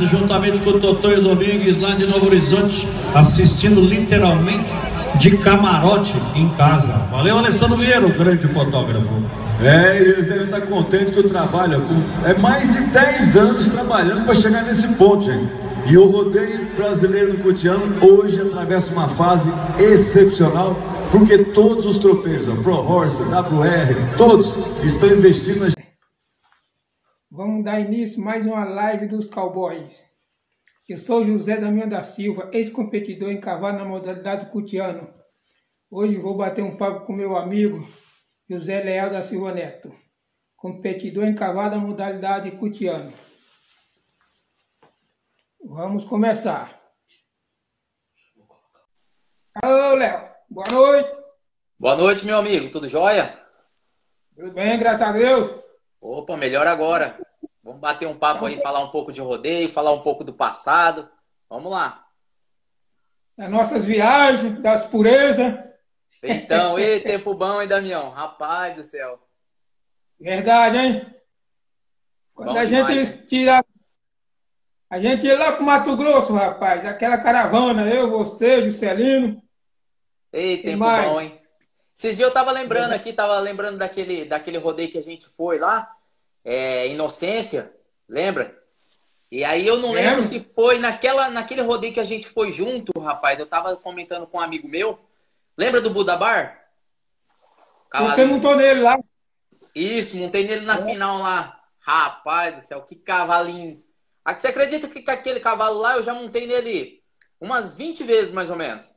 casa, juntamente com o Totô e o Domingues, lá de Novo Horizonte, assistindo literalmente de camarote em casa. Valeu, Alessandro Vieira, o grande fotógrafo. Eles devem estar contentes que eu trabalho é mais de 10 anos trabalhando para chegar nesse ponto, gente. E o rodeio brasileiro do Cutiano hoje atravessa uma fase excepcional, porque todos os tropeiros, a Pro Horse, a WR, todos estão investindo na... Vamos dar início a mais uma live dos cowboys. Eu sou José Damião da Silva, ex-competidor em cavalo na modalidade Cutiano. Hoje vou bater um papo com meu amigo José Leal da Silva Neto, competidor em cavalo na modalidade Cutiano. Vamos começar. Alô, Léo. Boa noite. Boa noite, meu amigo. Tudo jóia? Tudo bem, graças a Deus. Opa, melhor agora. Vamos bater um papo aí, falar um pouco de rodeio, falar um pouco do passado. Vamos lá. Das nossas viagens, das purezas. Então, tempo bom, hein, Damião? Rapaz do céu. Verdade, hein? Quando Bom a demais, gente tira... A gente ia lá pro Mato Grosso, rapaz. Aquela caravana, eu, você, Juscelino. Tempo mais? bom, hein? Esses dias eu tava lembrando aqui, daquele rodeio que a gente foi lá, Inocência, lembra? E aí eu não lembro se foi naquele rodeio que a gente foi junto, rapaz. Eu tava comentando com um amigo meu. Lembra do Buda Bar? Cavalinho. Você montou nele lá? Isso, montei nele na final lá. Rapaz do céu, que cavalinho. Você acredita que com aquele cavalo lá eu já montei nele umas 20 vezes, mais ou menos.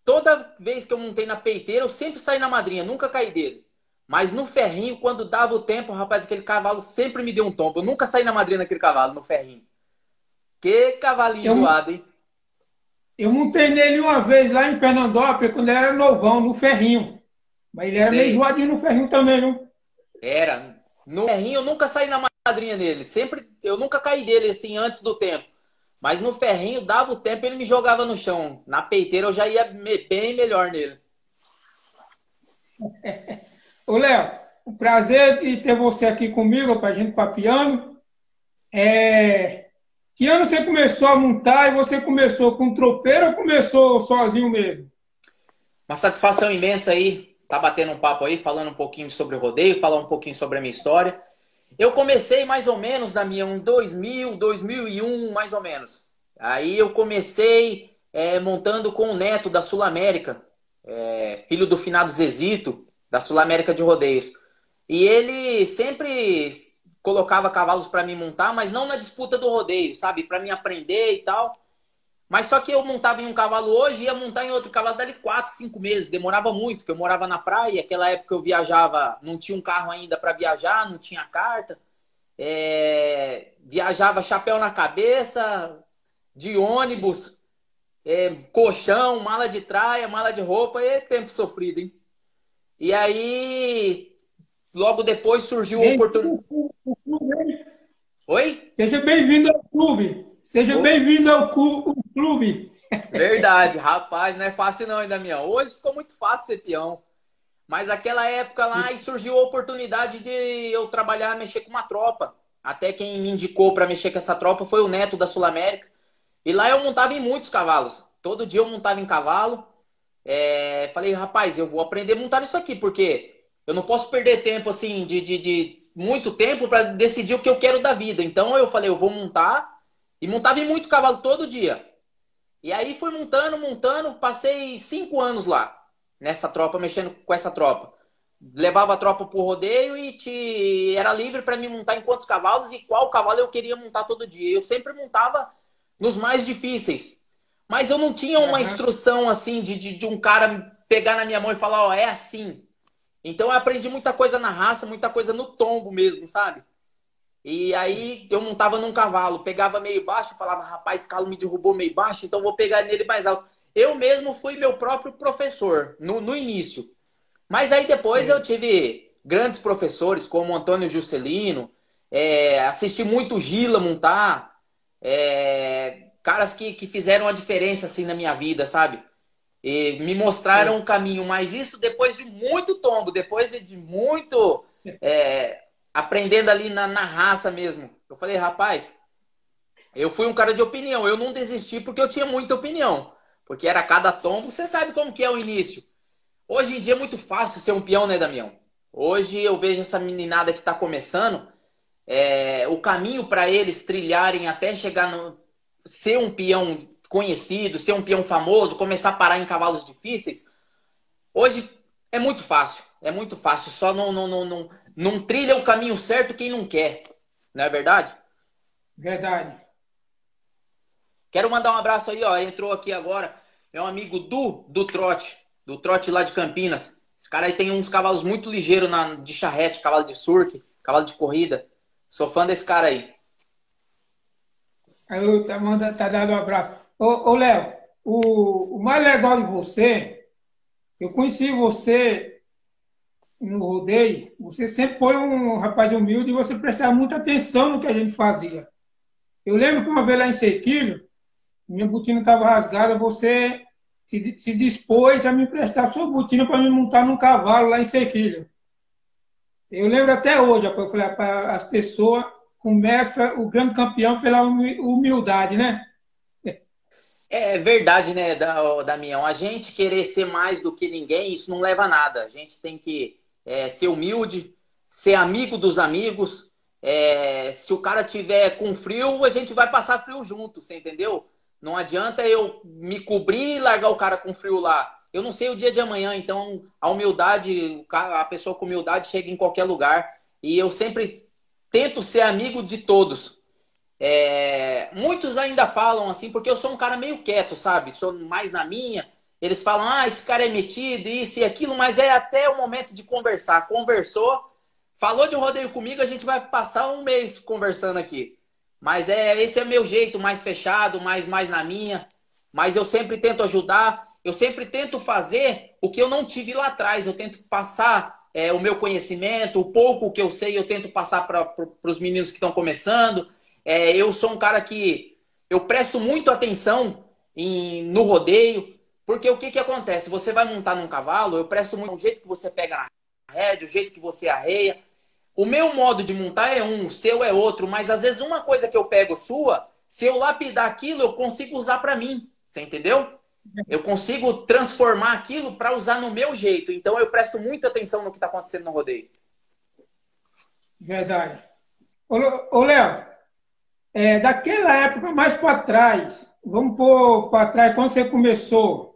Toda vez que eu montei na peiteira, eu sempre saí na madrinha, nunca caí dele. Mas no ferrinho, quando dava o tempo, rapaz, aquele cavalo sempre me deu um tombo. Eu nunca saí na madrinha naquele cavalo, no ferrinho. Que cavalinho voado, hein? Eu montei nele uma vez lá em Fernandópolis, quando ele era novão, no ferrinho. Mas ele era meio zoadinho no ferrinho também, viu? Era. No ferrinho eu nunca saí na madrinha nele. Eu nunca caí dele assim antes do tempo. Mas no ferrinho, dava o tempo, ele me jogava no chão. Na peiteira eu já ia bem melhor nele. Ô, Léo, o prazer de ter você aqui comigo pra gente papiando. Que ano você começou a montar e você começou com tropeiro ou começou sozinho mesmo? Uma satisfação imensa aí. Tá batendo um papo aí, falando um pouquinho sobre o rodeio, falar um pouquinho sobre a minha história. Eu comecei mais ou menos, Damião, em 2000, 2001, mais ou menos. Aí eu comecei montando com o neto da Sul América, filho do finado Zezito, da Sul América de Rodeios. E ele sempre colocava cavalos para mim montar, mas não na disputa do rodeio, sabe? Para mim aprender e tal. Mas só que eu montava em um cavalo hoje, ia montar em outro cavalo dali 4, 5 meses. Demorava muito, porque eu morava na praia. Aquela época eu viajava, não tinha um carro ainda para viajar, não tinha carta. Viajava chapéu na cabeça, de ônibus, colchão, mala de traia, mala de roupa. E tempo sofrido, hein? E aí, logo depois surgiu a oportunidade. Oi? Seja bem-vindo ao clube. Seja bem-vindo ao clube. Verdade, rapaz, não é fácil não, hein, Damião? Hoje ficou muito fácil ser peão. Mas aquela época lá e surgiu a oportunidade de eu trabalhar, mexer com uma tropa. Até quem me indicou para mexer com essa tropa foi o neto da Sul América. E lá eu montava em muitos cavalos. Todo dia eu montava em cavalo. Falei, rapaz, eu vou aprender a montar isso aqui, porque eu não posso perder tempo assim, de muito tempo para decidir o que eu quero da vida. Então eu falei, eu vou montar. E montava em muito cavalo todo dia. E aí fui montando, passei 5 anos lá, nessa tropa, mexendo com essa tropa. Levava a tropa pro rodeio e era livre para mim montar em quantos cavalos e qual cavalo eu queria montar todo dia. Eu sempre montava nos mais difíceis. Mas eu não tinha uma instrução assim de um cara pegar na minha mão e falar, ó, é assim. Então eu aprendi muita coisa na raça, muita coisa no tombo mesmo, sabe? E aí eu montava num cavalo, pegava meio baixo e falava, rapaz, esse cavalo me derrubou meio baixo, então vou pegar nele mais alto. Eu mesmo fui meu próprio professor no início. Mas aí depois eu tive grandes professores, como Antônio Juscelino, assisti muito Gila montar, caras que fizeram a diferença assim na minha vida, sabe? E me mostraram um caminho, mas isso depois de muito tombo, depois de muito... aprendendo ali na raça mesmo. Eu falei, rapaz, Eu fui um cara de opinião. Eu não desisti porque eu tinha muita opinião. Porque era cada tombo. Você sabe como que é o início. Hoje em dia é muito fácil ser um peão, né, Damião? Hoje eu vejo essa meninada que está começando. O caminho para eles trilharem até chegar no ser um peão conhecido, ser um peão famoso, começar a parar em cavalos difíceis. Hoje é muito fácil. É muito fácil. Só não trilha o caminho certo quem não quer. Não é verdade? Verdade. Quero mandar um abraço aí, ó. Entrou aqui agora. É um amigo do trote lá de Campinas. Esse cara aí tem uns cavalos muito ligeiros de charrete, cavalo de surque, cavalo de corrida. Sou fã desse cara aí. Aí eu tá dando um abraço. Ô Léo, o mais legal de você, eu conheci você no rodeio, você sempre foi um rapaz humilde e você prestava muita atenção no que a gente fazia. Eu lembro que uma vez lá em Sequilho, minha botina estava rasgada, você se dispôs a me emprestar sua botina para me montar num cavalo lá em Sequilho. Eu lembro até hoje, eu falei, as pessoas começam o grande campeão pela humildade, né? É verdade, né, Damião? A gente querer ser mais do que ninguém, isso não leva a nada. A gente tem que ser humilde, ser amigo dos amigos. Se o cara tiver com frio, a gente vai passar frio junto, você entendeu? Não adianta eu me cobrir e largar o cara com frio lá. Eu não sei o dia de amanhã, então a humildade, a pessoa com humildade chega em qualquer lugar. E eu sempre tento ser amigo de todos. Muitos ainda falam assim, porque eu sou um cara meio quieto, sabe? Sou mais na minha. Eles falam, esse cara é metido, isso e aquilo, mas é até o momento de conversar. Conversou, falou de rodeio comigo, a gente vai passar um mês conversando aqui. Mas esse é meu jeito, mais fechado, mais na minha. Mas eu sempre tento ajudar, eu sempre tento fazer o que eu não tive lá atrás. Eu tento passar o meu conhecimento, o pouco que eu sei, eu tento passar para os meninos que estão começando. Eu sou um cara que eu presto muito atenção no rodeio, porque o que acontece? Você vai montar num cavalo, eu presto muito o jeito que você pega na rédea, o jeito que você arreia. O meu modo de montar é um, o seu é outro, mas às vezes uma coisa que eu pego sua, se eu lapidar aquilo, eu consigo usar para mim, você entendeu? Eu consigo transformar aquilo para usar no meu jeito. Então eu presto muita atenção no que está acontecendo no rodeio. Verdade. Ô Léo, daquela época mais para trás, vamos pôr para trás, quando você começou,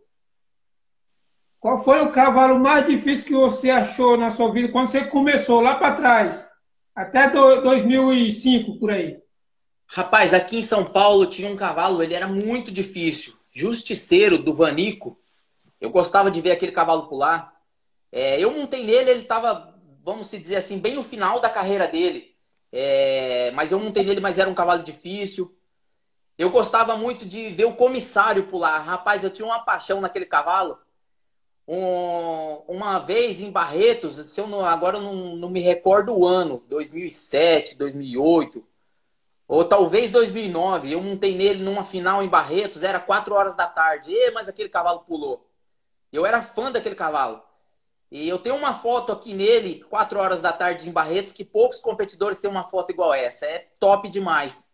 qual foi o cavalo mais difícil que você achou na sua vida quando você começou lá para trás, até 2005 por aí? Rapaz, aqui em São Paulo tinha um cavalo, ele era muito difícil. Justiceiro, do Vanico. Eu gostava de ver aquele cavalo pular. Eu montei nele, ele estava, vamos dizer assim, bem no final da carreira dele. Mas eu montei nele, mas era um cavalo difícil. Eu gostava muito de ver o comissário pular. Rapaz, eu tinha uma paixão naquele cavalo. Uma vez em Barretos, agora eu não me recordo o ano, 2007, 2008, ou talvez 2009, eu montei nele numa final em Barretos, era 4 horas da tarde, mas aquele cavalo pulou. Eu era fã daquele cavalo. E eu tenho uma foto aqui nele, 4 horas da tarde em Barretos, que poucos competidores têm uma foto igual essa. É top demais.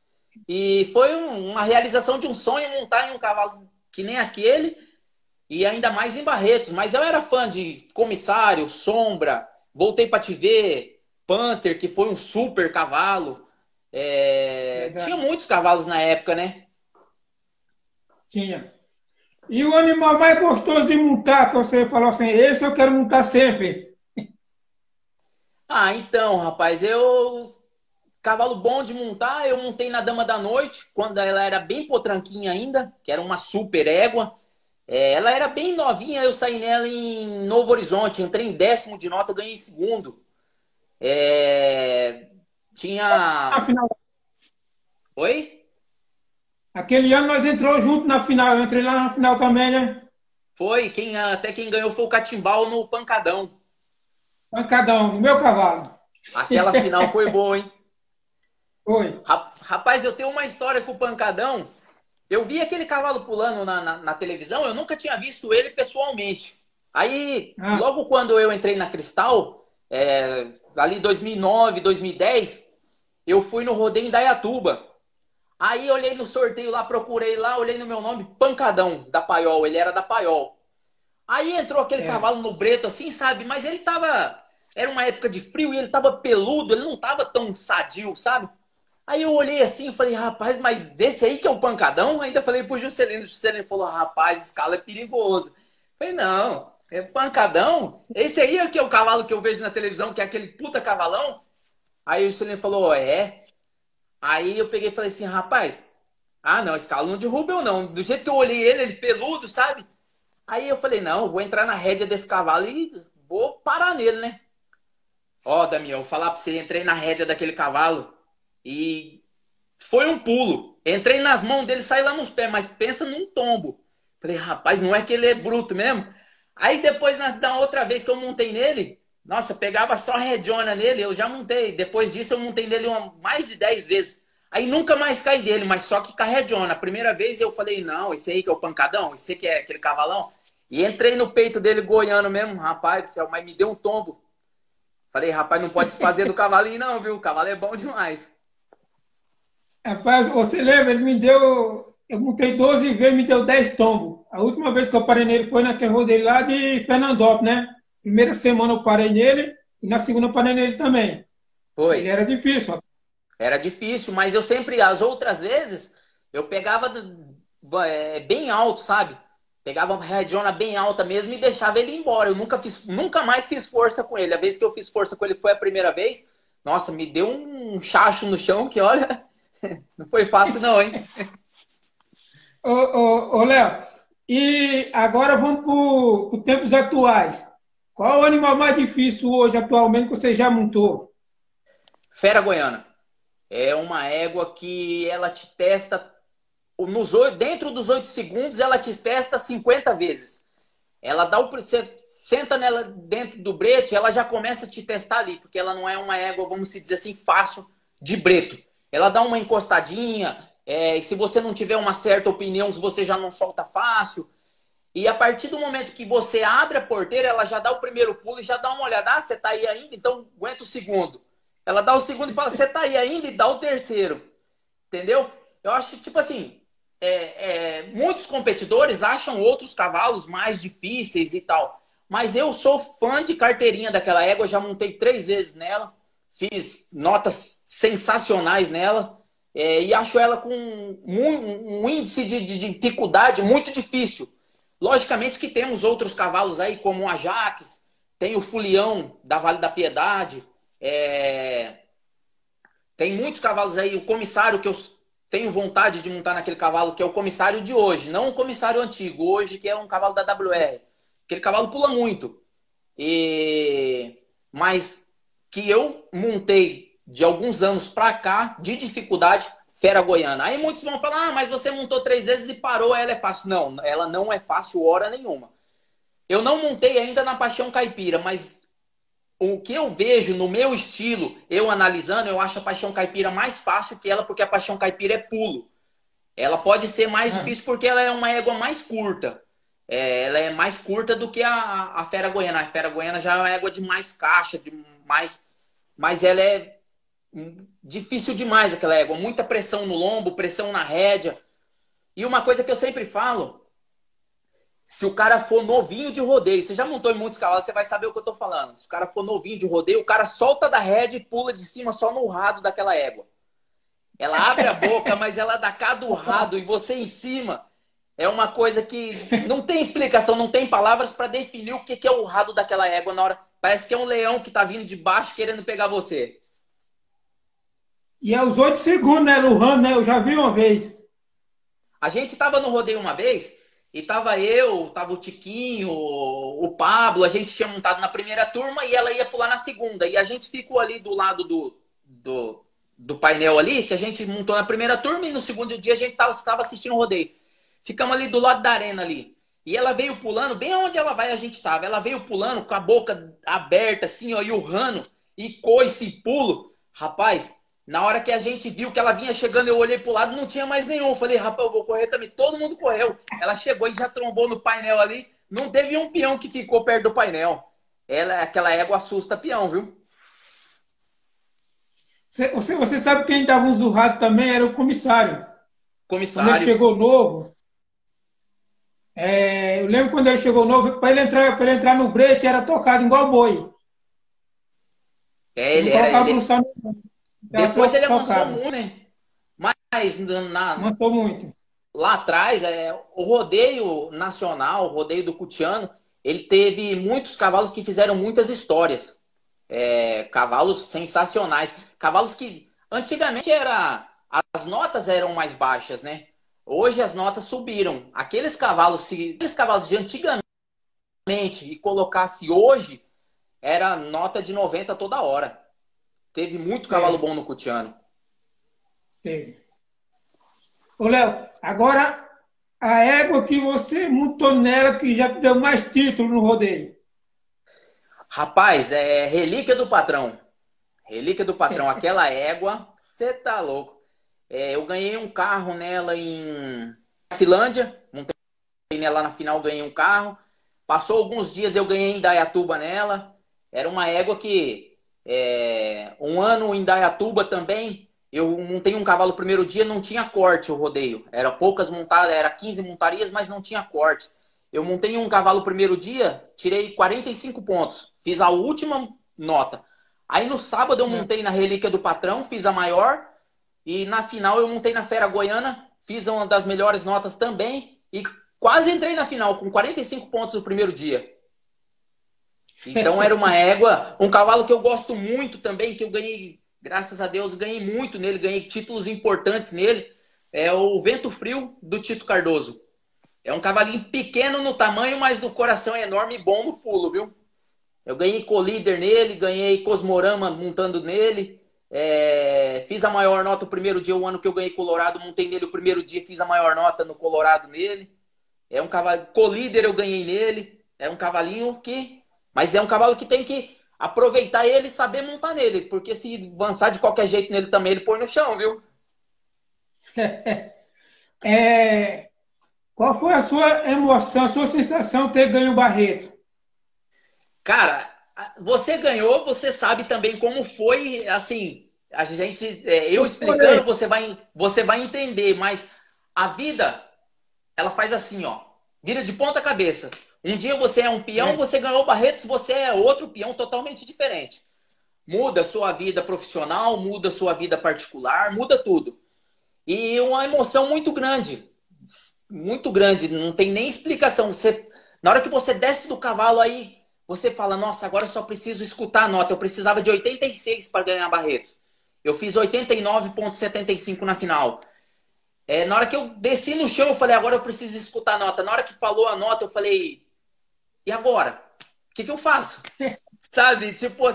E foi uma realização de um sonho montar em um cavalo que nem aquele, e ainda mais em Barretos. Mas eu era fã de Comissário, Sombra, Voltei Pra Te Ver, Panther, que foi um super cavalo. Tinha muitos cavalos na época, né? Tinha. E o animal mais gostoso de montar, que você falou assim, esse eu quero montar sempre. Então, rapaz, cavalo bom de montar, eu montei na Dama da Noite, quando ela era bem potranquinha ainda, que era uma super égua. Ela era bem novinha, eu saí nela em Novo Horizonte, entrei em 10º de nota, ganhei segundo. Tinha... Afinal, Oi? aquele ano nós entramos juntos na final, eu entrei lá na final também, né? Foi, até quem ganhou foi o Catimbau no Pancadão. Pancadão, o meu cavalo. Aquela final foi boa, hein? Foi. Rapaz, eu tenho uma história com o Pancadão. Eu vi aquele cavalo pulando na televisão, eu nunca tinha visto ele pessoalmente. Aí, logo quando eu entrei na Cristal, ali 2009, 2010, eu fui no rodeio em Dayatuba. Aí olhei no sorteio lá, procurei lá, olhei no meu nome, Pancadão, da Paiol. Ele era da Paiol. Aí entrou aquele É. cavalo no breto, assim, sabe? Mas ele tava. Era uma época de frio e ele tava peludo, ele não tava tão sadio, sabe? Aí eu olhei assim e falei, rapaz, mas esse aí que é o Pancadão? Ainda falei pro Juscelino. O Juscelino falou, rapaz, esse cavalo é perigoso. Falei, não, é Pancadão? Esse aí é que é o cavalo que eu vejo na televisão, que é aquele puta cavalão? Aí o Juscelino falou, é. Aí eu peguei e falei assim, rapaz, ah não, esse cavalo não derruba eu não. Do jeito que eu olhei ele peludo, sabe? Aí eu falei, não, eu vou entrar na rédea desse cavalo e vou parar nele, né? Ó, Damião, vou falar pra você, entrei na rédea daquele cavalo e foi um pulo. Entrei nas mãos dele, saí lá nos pés, mas pensa num tombo. Falei, rapaz, não é que ele é bruto mesmo? Aí depois, na outra vez que eu montei nele, nossa, pegava só rediona nele, eu já montei. Depois disso eu montei nele mais de 10 vezes. Aí nunca mais caí dele, mas só que com a rediona. A primeira vez eu falei, não, esse aí que é o Pancadão, esse aí que é aquele cavalão. E entrei no peito dele goiano mesmo, rapaz do céu, mas me deu um tombo. Falei, rapaz, não pode desfazer do cavalinho não, viu? O cavalo é bom demais. Rapaz, você lembra? Ele me deu. Eu montei 12 vezes, me deu 10 tombos. A última vez que eu parei nele foi naquele rodeio lá de Fernandópolis, né? Primeira semana eu parei nele e na segunda eu parei nele também. Foi. Ele era difícil. Era difícil, mas eu sempre, as outras vezes, eu pegava bem alto, sabe? Pegava uma radiona bem alta mesmo e deixava ele embora. Eu nunca mais fiz força com ele. A vez que eu fiz força com ele foi a primeira vez. Nossa, me deu um chacho no chão que, olha, não foi fácil não, hein? Ô, Léo, e agora vamos para os tempos atuais. Qual o animal mais difícil hoje, atualmente, que você já montou? Fera Goiana. É uma égua que ela te testa dentro dos 8 segundos, ela te testa 50 vezes. Ela dá você senta nela dentro do brete, ela já começa a te testar ali, porque ela não é uma égua, vamos dizer assim, fácil de breto. Ela dá uma encostadinha, e se você não tiver uma certa opinião, você já não solta fácil. E a partir do momento que você abre a porteira, ela já dá o primeiro pulo e já dá uma olhada. Ah, você tá aí ainda? Então aguenta o segundo. Ela dá o segundo e fala, você tá aí ainda? E dá o terceiro. Entendeu? Eu acho, tipo assim, muitos competidores acham outros cavalos mais difíceis e tal. Mas eu sou fã de carteirinha daquela égua, já montei 3 vezes nela, fiz notas sensacionais nela, e acho ela com um índice de dificuldade muito difícil. Logicamente que temos outros cavalos aí, como o Ajax, tem o Fulião da Vale da Piedade, tem muitos cavalos aí, o comissário que eu tenho vontade de montar naquele cavalo, que é o comissário de hoje, não o comissário antigo, hoje que é um cavalo da WR. Aquele cavalo pula muito. Mas que eu montei de alguns anos pra cá, de dificuldade, Fera Goiana. Aí muitos vão falar, mas você montou 3 vezes e parou, ela é fácil. Não, ela não é fácil hora nenhuma. Eu não montei ainda na Paixão Caipira, mas o que eu vejo no meu estilo, eu analisando, eu acho a Paixão Caipira mais fácil que ela, porque a Paixão Caipira é pulo. Ela pode ser mais difícil porque ela é uma égua mais curta. Ela é mais curta do que a Fera Goiana. A Fera Goiana já é uma égua de mais caixa, mas ela é difícil demais aquela égua. Muita pressão no lombo, pressão na rédea. E uma coisa que eu sempre falo, se o cara for novinho de rodeio, você já montou em muitos cavalos, você vai saber o que eu tô falando. Se o cara for novinho de rodeio, o cara solta da rédea e pula de cima só no rado daquela égua. Ela abre a boca, mas ela dá cá do rado e você em cima. É uma coisa que não tem explicação, não tem palavras para definir o que é o rado daquela égua na hora. Parece que é um leão que tá vindo de baixo querendo pegar você. E é os 8 segundos, né, Luhan, né? Eu já vi uma vez. A gente tava no rodeio uma vez e tava eu, tava o Tiquinho, o Pablo, a gente tinha montado na primeira turma e ela ia pular na segunda. E a gente ficou ali do lado do painel ali, que a gente montou na primeira turma e no segundo dia a gente estava assistindo o rodeio. Ficamos ali do lado da arena ali. E ela veio pulando, bem onde ela vai a gente tava. Ela veio pulando com a boca aberta, assim, ó, e urrando, e coice e pulo. Rapaz, na hora que a gente viu que ela vinha chegando, eu olhei pro lado, não tinha mais nenhum. Eu falei, rapaz, eu vou correr também. Todo mundo correu. Ela chegou e já trombou no painel ali. Não teve um peão que ficou perto do painel. Aquela égua assusta peão, viu? Você sabe quem dava um zurrado também? Era o comissário. Quando ele Comissário. chegou novo, eu lembro quando ele chegou novo, para ele entrar no brete, era tocado igual boi. É, Ele ele não era. colocava Ele... produção, era Depois ele avançou tocado. muito, né? Mas Matou muito. lá atrás, o rodeio nacional, o rodeio do Cutiano, ele teve muitos cavalos que fizeram muitas histórias. Cavalos sensacionais. Cavalos que antigamente as notas eram mais baixas, né? Hoje as notas subiram. Aqueles cavalos de antigamente e colocasse hoje, era nota de 90 toda hora. Teve muito cavalo É, bom no Cutiano. teve. Ô, Léo, agora a égua que você montou nela, que já te deu mais título no rodeio. Rapaz, é relíquia do patrão. Relíquia do patrão. Aquela égua, você tá louco. Eu ganhei um carro nela em Cilândia. Montei nela na final, ganhei um carro. Passou alguns dias, eu ganhei em Indaiatuba nela. Era uma égua que... um ano em Indaiatuba também, eu montei um cavalo no primeiro dia, não tinha corte o rodeio. Era poucas montadas, era 15 montarias, mas não tinha corte. Eu montei um cavalo no primeiro dia, tirei 45 pontos. Fiz a última nota. Aí no sábado eu montei na Relíquia do Patrão, fiz a maior. E na final eu montei na Fera Goiana, fiz uma das melhores notas também. E quase entrei na final, com 45 pontos no primeiro dia. Então era uma égua, um cavalo que eu gosto muito também, que eu ganhei, graças a Deus, ganhei muito nele, ganhei títulos importantes nele. É o Vento Frio do Tito Cardoso. É um cavalinho pequeno no tamanho, mas no coração é enorme e bom no pulo, viu? Eu ganhei colíder nele, ganhei Cosmorama montando nele. Fiz a maior nota o primeiro dia, o ano que eu ganhei Colorado, montei nele o primeiro dia, fiz a maior nota no Colorado nele. É um cavalo, colíder eu ganhei nele. É um cavalinho que... Mas é um cavalo que tem que aproveitar ele e saber montar nele. Porque se avançar de qualquer jeito nele também, ele põe no chão, viu? Qual foi a sua emoção, a sua sensação de ter ganho o Barreto? Cara, você ganhou, você sabe também como foi, assim, a gente, eu explicando, você vai entender, mas a vida, ela faz assim, ó, vira de ponta cabeça. Um dia você é um peão, você ganhou o Barretos, você é outro peão totalmente diferente. Muda sua vida profissional, muda sua vida particular, muda tudo. E uma emoção muito grande, não tem nem explicação. Na hora que você desce do cavalo aí, você fala, nossa, agora eu só preciso escutar a nota. Eu precisava de 86 para ganhar Barretos. Eu fiz 89,75 na final. Na hora que eu desci no chão, eu falei, agora eu preciso escutar a nota. Na hora que falou a nota, eu falei, e agora? O que eu faço? Sabe? Tipo,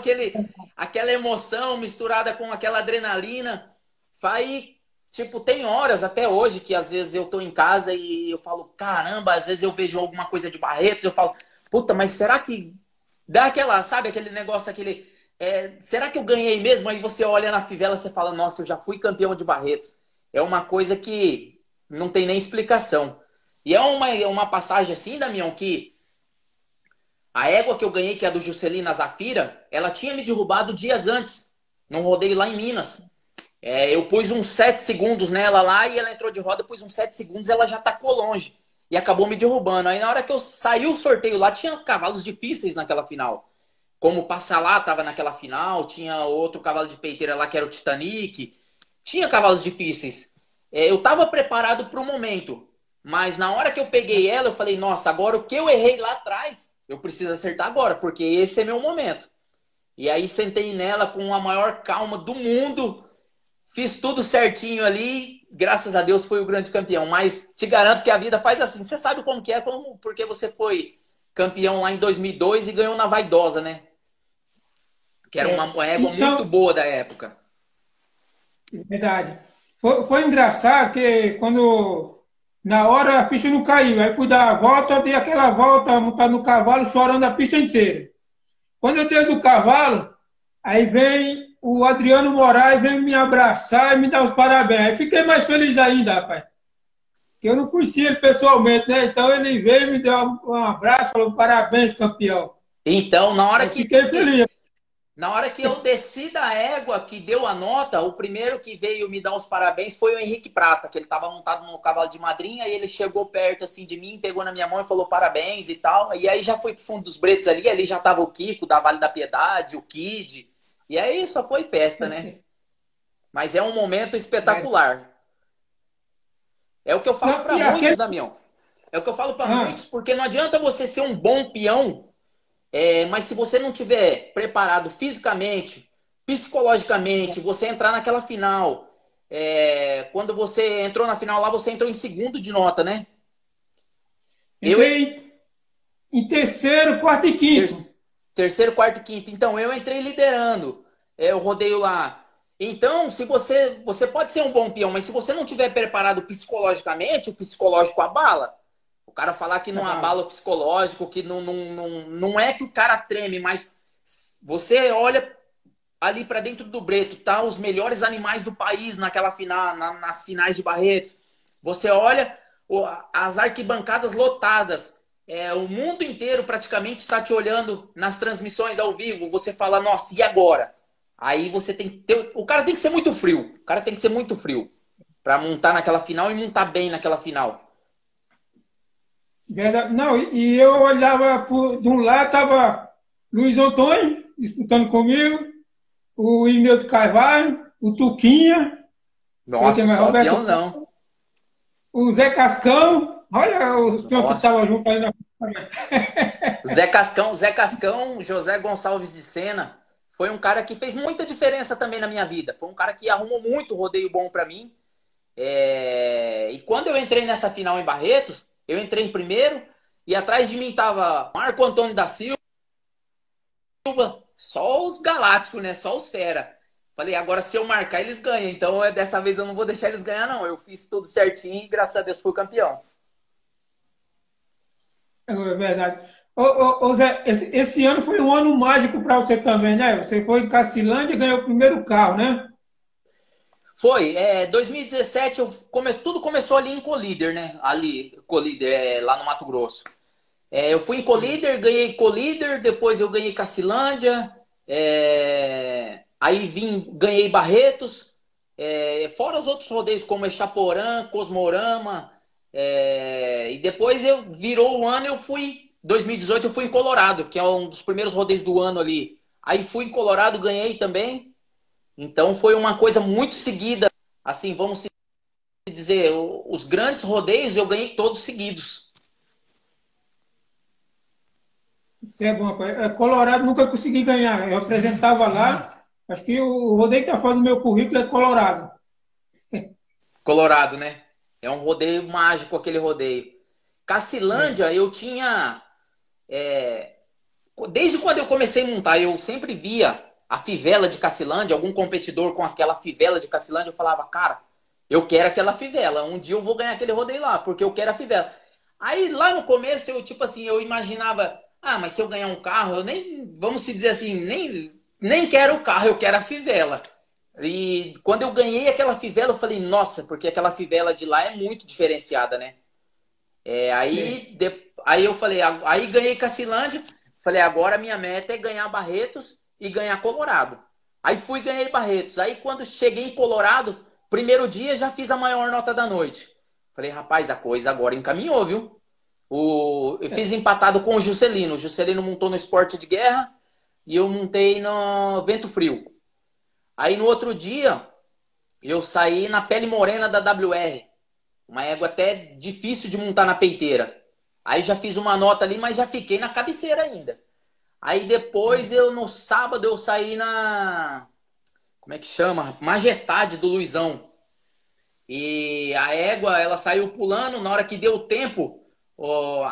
aquela emoção misturada com aquela adrenalina. Tipo, tem horas até hoje que às vezes eu tô em casa e eu falo, caramba, às vezes eu vejo alguma coisa de Barretos, eu falo, puta, mas será que dá aquele negócio, será que eu ganhei mesmo? Aí você olha na fivela e você fala, nossa, eu já fui campeão de Barretos. É uma coisa que não tem nem explicação. E é uma passagem assim, Damião, que a égua que eu ganhei, que é a do Juscelino na Zafira, ela tinha me derrubado dias antes, num rodeio lá em Minas. Eu pus uns 7 segundos nela lá e ela entrou de roda, pus uns 7 segundos ela já tacou longe. E acabou me derrubando. Aí na hora que eu saí o sorteio lá, tinha cavalos difíceis naquela final. Como Passa Lá tava naquela final, tinha outro cavalo de peiteira lá que era o Titanic. Tinha cavalos difíceis. Eu tava preparado para o momento. Mas na hora que eu peguei ela, eu falei, nossa, agora o que eu errei lá atrás, eu preciso acertar agora, porque esse é meu momento. E aí sentei nela com a maior calma do mundo. Fiz tudo certinho ali, graças a Deus fui o grande campeão. Mas te garanto que a vida faz assim. Você sabe como que é, porque você foi campeão lá em 2002 e ganhou na Vaidosa, né? Que era uma égua muito boa da época. Verdade. Foi engraçado que na hora a pista não caiu. Aí fui dar a volta, eu dei aquela volta, montado no cavalo, chorando a pista inteira. Quando eu desço do cavalo, aí vem o Adriano Moraes, vem me abraçar e me dar os parabéns. Aí fiquei mais feliz ainda, rapaz. Porque eu não conhecia ele pessoalmente, né? Então ele veio e me deu um abraço, falou parabéns, campeão. Então, na hora que... Fiquei feliz. Na hora que eu desci da égua, que deu a nota, o primeiro que veio me dar os parabéns foi o Henrique Prata, que ele estava montado no cavalo de madrinha, e ele chegou perto assim de mim, pegou na minha mão e falou parabéns e tal. E aí já fui pro fundo dos bretos ali já tava o Kiko, da Vale da Piedade, o Kid. E aí só foi festa, né? Mas é um momento espetacular. É o que eu falo para muitos, Damião. É o que eu falo para muitos, porque não adianta você ser um bom peão, mas se você não tiver preparado fisicamente, psicologicamente, você entrar naquela final. Quando você entrou na final lá, você entrou em segundo de nota, né? Entrei em terceiro, quarto e quinto. Terceiro, quarto e quinto. Então, eu entrei liderando o rodeio lá. Então, se você pode ser um bom peão, mas se você não tiver preparado psicologicamente, o psicológico abala. O cara falar que não abala o psicológico, que não é que o cara treme, mas você olha ali para dentro do breto, tá? Os melhores animais do país naquela final, nas finais de Barretos. Você olha as arquibancadas lotadas. O mundo inteiro praticamente está te olhando nas transmissões ao vivo. Você fala, nossa, e agora? Aí você tem que ter... O cara tem que ser muito frio. O cara tem que ser muito frio para montar naquela final e montar bem naquela final. Verdade. Não, e eu olhava de um lado, estava Luiz Antônio disputando comigo, o Ineuto Carvalho, o Tuquinha. Nossa, só peão não. O Zé Cascão. Olha os peões que estavam juntos ali na Zé Cascão, José Gonçalves de Sena, foi um cara que fez muita diferença também na minha vida. Foi um cara que arrumou muito rodeio bom para mim. E quando eu entrei nessa final em Barretos, eu entrei em primeiro e atrás de mim tava Marco Antônio da Silva, só os galácticos, né? Só os fera. Falei, agora se eu marcar, eles ganham. Então, dessa vez eu não vou deixar eles ganhar, não. Eu fiz tudo certinho e, graças a Deus, fui campeão. É verdade. Ô Zé, esse ano foi um ano mágico para você também, né? Você foi em Cacilândia e ganhou o primeiro carro, né? Foi. 2017, tudo começou ali em Colíder, né? Colíder, lá no Mato Grosso. Eu fui em Colíder, ganhei Colíder, depois eu ganhei Cacilândia, aí ganhei Barretos, fora os outros rodeios como Echaporã, Cosmorama, e depois virou o ano, 2018 eu fui em Colorado, que é um dos primeiros rodeios do ano ali. Aí fui em Colorado, ganhei também. Então foi uma coisa muito seguida, assim, vamos dizer, os grandes rodeios eu ganhei todos seguidos. Isso é bom, rapaz. Colorado nunca consegui ganhar. Eu apresentava lá, acho que o rodeio que está fora do meu currículo é Colorado. Colorado, né? É um rodeio mágico aquele rodeio. Cacilândia, eu tinha... Desde quando eu comecei a montar, eu sempre via a fivela de Cacilândia, algum competidor com aquela fivela de Cacilândia, eu falava, cara, eu quero aquela fivela. Um dia eu vou ganhar aquele rodeio lá, porque eu quero a fivela. Aí lá no começo, eu imaginava... mas se eu ganhar um carro, eu nem, vamos dizer assim, nem quero o carro, eu quero a fivela. E quando eu ganhei aquela fivela, eu falei, nossa, porque aquela fivela de lá é muito diferenciada, né? Aí eu falei, aí ganhei Cacilândia, falei, agora a minha meta é ganhar Barretos e ganhar Colorado. Aí fui e ganhei Barretos. Aí quando cheguei em Colorado, primeiro dia já fiz a maior nota da noite. Falei, rapaz, a coisa agora encaminhou, viu? Eu fiz empatado com o Juscelino. O Juscelino montou no Esporte de Guerra e eu montei no Vento Frio. Aí no outro dia, eu saí na Pele Morena da WR. Uma égua até difícil de montar na peiteira. Aí já fiz uma nota ali, mas já fiquei na cabeceira ainda. Aí depois, no sábado, eu saí na... Como é que chama? Majestade do Luizão. E a égua, ela saiu pulando. Na hora que deu tempo...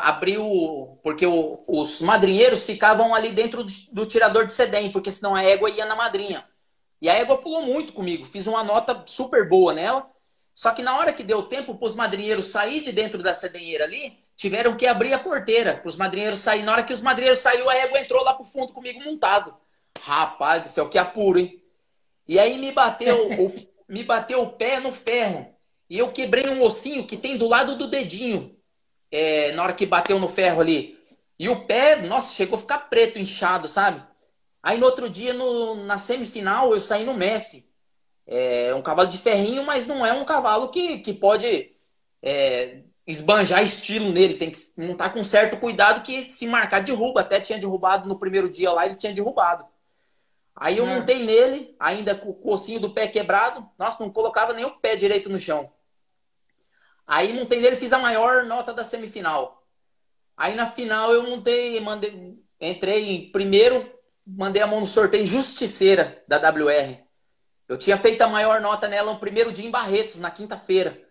abriu, porque os madrinheiros ficavam ali dentro do tirador de sedem, porque senão a égua ia na madrinha. E a égua pulou muito comigo, fiz uma nota super boa nela, só que na hora que deu tempo para os madrinheiros sair de dentro da sedenheira ali, tiveram que abrir a porteira para os madrinheiros saírem. Na hora que os madrinheiros saíram, a égua entrou lá pro fundo comigo montado. Rapaz do céu, que apuro, hein? E aí me bateu o pé no ferro, e eu quebrei um ossinho que tem do lado do dedinho. Na hora que bateu no ferro ali. E o pé, nossa, chegou a ficar preto, inchado, sabe? Aí no outro dia, na semifinal, eu saí no Messi. É um cavalo de ferrinho, mas não é um cavalo que pode esbanjar estilo nele. Tem que montar com certo cuidado que se marcar, derruba. Até tinha derrubado no primeiro dia lá, ele tinha derrubado. Aí eu montei nele, ainda com o cocinho do pé quebrado. Nossa, não colocava nem o pé direito no chão. Aí montei nele, fiz a maior nota da semifinal. Aí na final eu entrei em primeiro, mandei a mão no sorteio Justiceira da WR. Eu tinha feito a maior nota nela no primeiro dia em Barretos, na quinta-feira.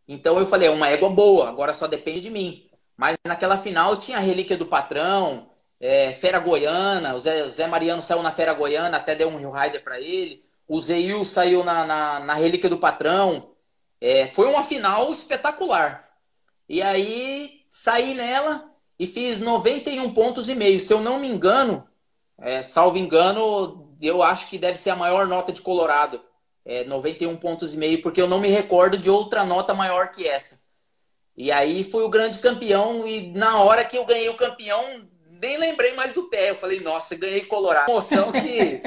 Então eu falei, é uma égua boa, agora só depende de mim. Mas naquela final tinha a Relíquia do Patrão, Fera Goiana, o Zé Mariano saiu na Fera Goiana, até deu um Rio Rider pra ele. O Zeil saiu na Relíquia do Patrão. Foi uma final espetacular. E aí saí nela e fiz 91 pontos e meio. Se eu não me engano, salvo engano, eu acho que deve ser a maior nota de Colorado. 91 pontos e meio, porque eu não me recordo de outra nota maior que essa. E aí fui o grande campeão e na hora que eu ganhei o campeão, nem lembrei mais do pé. Eu falei, nossa, ganhei Colorado. Emoção que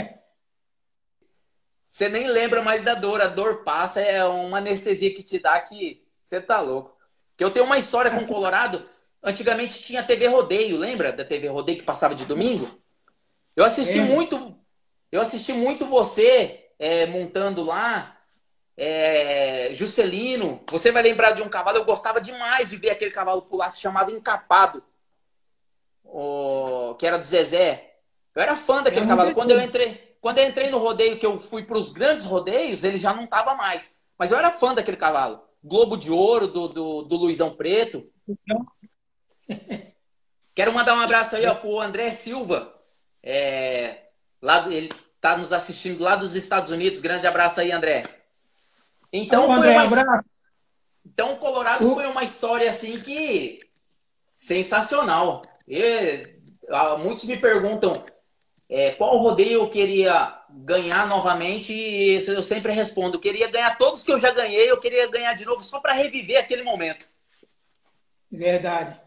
você nem lembra mais da dor. A dor passa, é uma anestesia que te dá que você tá louco. Porque eu tenho uma história com Colorado. Antigamente tinha TV Rodeio, lembra da TV Rodeio que passava de domingo? Eu assisti muito você montando lá, Juscelino. Você vai lembrar de um cavalo, eu gostava demais de ver aquele cavalo pular, se chamava Encapado, que era do Zezé. Eu era fã daquele cavalo. Quando eu entrei no rodeio, que eu fui para os grandes rodeios, ele já não estava mais. Mas eu era fã daquele cavalo. Globo de Ouro, do Luizão Preto. Quero mandar um abraço aí pro André Silva. Ele tá nos assistindo lá dos Estados Unidos. Grande abraço aí, André. Então, então o Colorado foi uma história assim que sensacional. Muitos me perguntam qual rodeio eu queria ganhar novamente, e eu sempre respondo, eu queria ganhar todos que eu já ganhei, eu queria ganhar de novo só para reviver aquele momento. Verdade.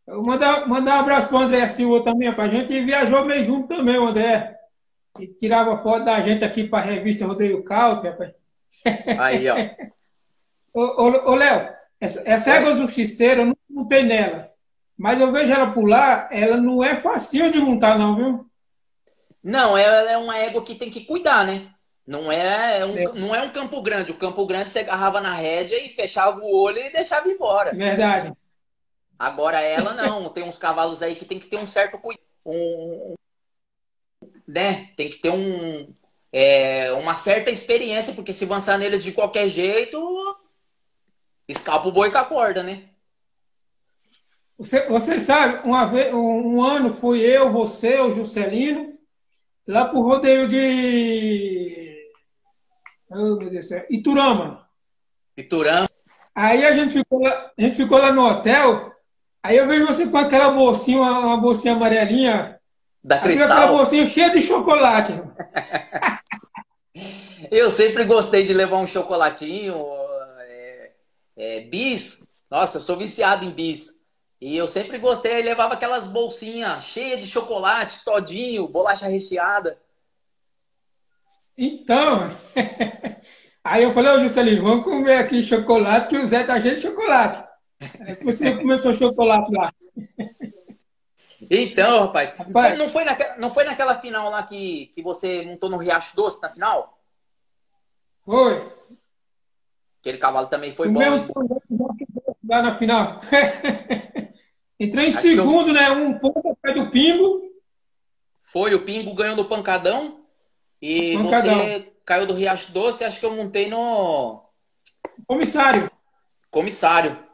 Eu vou mandar um abraço para o André Silva também, rapaz. A gente viajou meio junto também, o André. E tirava foto da gente aqui para a revista Rodeio Calpe, rapaz. Aí, ó. Ô, Léo, essa égua justiceira, eu não montei nela. Mas eu vejo ela pular, ela não é facinho de montar, não, viu? Não, ela é uma égua que tem que cuidar, né? Não é um Campo Grande. O Campo Grande você agarrava na rédea e fechava o olho e deixava embora. Verdade. Agora ela não. Tem uns cavalos aí que tem que ter um certo cuidado. Né? Tem que ter uma certa experiência, porque se avançar neles de qualquer jeito, escapa o boi com a corda, né? Você sabe, um ano fui eu, você, o Juscelino, lá pro rodeio de oh, meu Deus do céu, Iturama. Aí a gente ficou lá no hotel, aí eu vejo você com aquela bolsinha, uma bolsinha amarelinha, da Cristal. Aquela bolsinha cheia de chocolate. Eu sempre gostei de levar um chocolatinho, bis. Nossa, eu sou viciado em bis. E eu sempre gostei, aí levava aquelas bolsinhas cheias de chocolate, todinho, bolacha recheada. Então, aí eu falei, ô Juscelino, vamos comer aqui chocolate, que o Zé tá cheio de chocolate. Aí você começou chocolate lá. Então, rapaz, não foi naquela final lá que você montou no Riacho Doce na final? Foi. Aquele cavalo também foi bom. Lá na final. Entrei em segundo, né? Um ponto atrás do Pingo. Foi, o Pingo ganhou no Pancadão. E você caiu do Riacho Doce, acho que eu montei no... Comissário.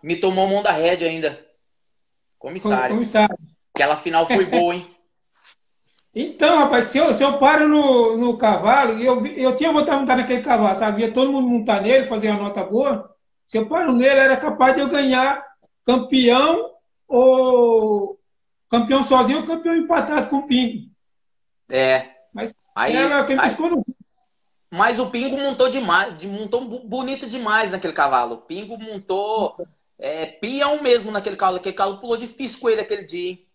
Me tomou a mão da rédea ainda. Comissário. Aquela final foi boa, hein? Então, rapaz, se eu paro no cavalo, e eu tinha vontade de montar naquele cavalo, sabia? Todo mundo montar nele, fazer uma nota boa. Se eu paro nele, era capaz de eu ganhar campeão ou campeão sozinho ou campeão empatado com o Pingo. Mas mas o Pingo montou demais, montou bonito demais naquele cavalo. O Pingo montou peão mesmo naquele cavalo. Aquele cavalo pulou difícil com ele aquele dia, hein?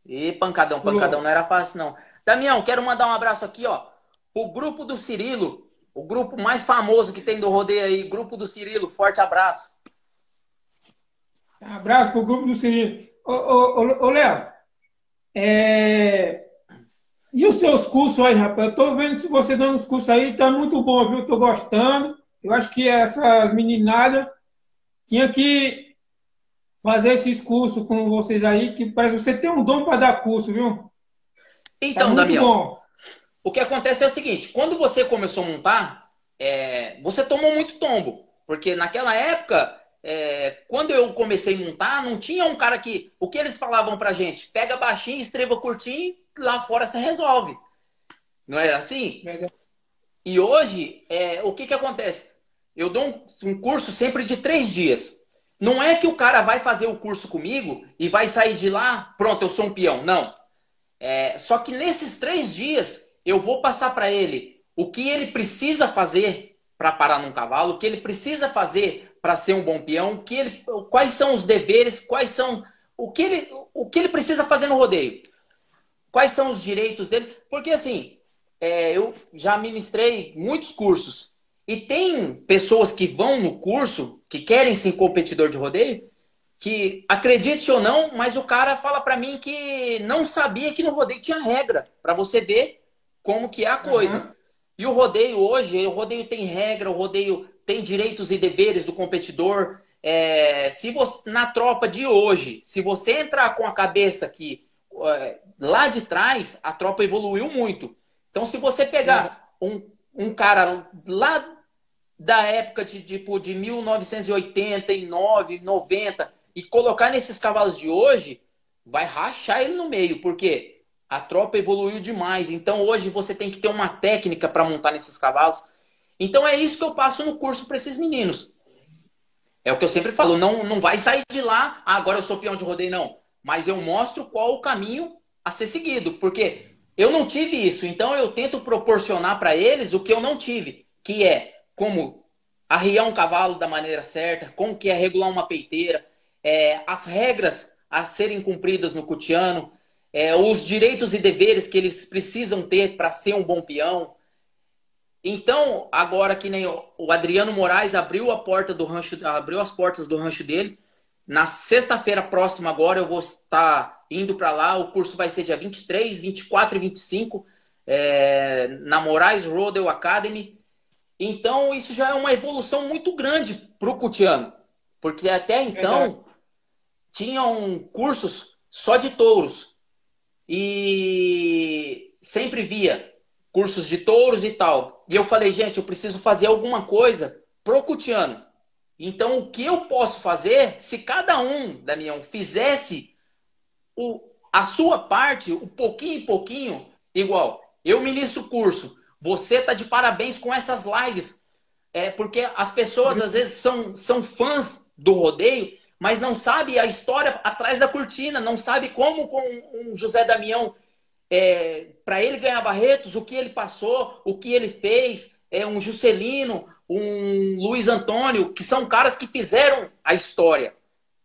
E pancadão não era fácil, não. Damião, quero mandar um abraço aqui, ó, o grupo do Cirilo, o grupo mais famoso que tem do rodeio aí, grupo do Cirilo, forte abraço. Abraço pro grupo do Cirilo. Ô Léo, e os seus cursos aí, rapaz? Eu tô vendo que você dando os cursos aí, tá muito bom, viu? Tô gostando. Eu acho que essa meninada tinha que fazer esses cursos com vocês aí, que parece que você tem um dom para dar curso, viu? Tá Então, muito Damião, bom. o que acontece é o seguinte, quando você começou a montar, você tomou muito tombo, porque naquela época, quando eu comecei a montar, não tinha um cara que, o que eles falavam pra gente? Pega baixinho, estreva curtinho, lá fora você resolve. Não era assim? Verdade. E hoje, o que acontece? Eu dou um curso sempre de 3 dias. Não é que o cara vai fazer o curso comigo e vai sair de lá, pronto, eu sou um peão. Não. Só que nesses 3 dias, eu vou passar para ele o que ele precisa fazer para parar num cavalo, o que ele precisa fazer para ser um bom peão, quais são os deveres, quais são o que ele precisa fazer no rodeio, quais são os direitos dele. Porque assim, eu já ministrei muitos cursos e tem pessoas que vão no curso, que querem ser competidor de rodeio, que, acredite ou não, mas o cara fala pra mim que não sabia que no rodeio tinha regra, pra você ver como que é a coisa. Uhum. E o rodeio hoje, o rodeio tem regra, o rodeio tem direitos e deveres do competidor. Se você, na tropa de hoje, se você entrar com a cabeça que lá de trás, a tropa evoluiu muito. Então, se você pegar um cara lá da época de 1989, 90 e colocar nesses cavalos de hoje, vai rachar ele no meio, porque a tropa evoluiu demais. Então hoje você tem que ter uma técnica para montar nesses cavalos. Então é isso que eu passo no curso para esses meninos. É o que eu sempre falo, não vai sair de lá, agora eu sou peão de rodeio, não. Mas eu mostro qual o caminho a ser seguido, porque eu não tive isso. Então eu tento proporcionar para eles o que eu não tive, que é como arriar um cavalo da maneira certa, como que é regular uma peiteira, as regras a serem cumpridas no cutiano, os direitos e deveres que eles precisam ter para ser um bom peão. Então, agora que nem o Adriano Moraes abriu a porta do rancho, abriu as portas do rancho dele, na sexta-feira próxima agora eu vou estar indo para lá, o curso vai ser dia 23, 24 e 25, na Moraes Rodeo Academy. Então, isso já é uma evolução muito grande para o cutiano, porque até então tinham cursos só de touros e sempre via cursos de touros e tal. E eu falei, gente, eu preciso fazer alguma coisa pro cutiano. Então, o que eu posso fazer, se cada um, Damião, fizesse a sua parte, o pouquinho em pouquinho, igual, eu ministro curso, você tá de parabéns com essas lives, porque as pessoas às vezes são fãs do rodeio, mas não sabe a história atrás da cortina, não sabe como com um José Damião, para ele ganhar Barretos, o que ele passou, o que ele fez, um Juscelino, um Luiz Antônio, que são caras que fizeram a história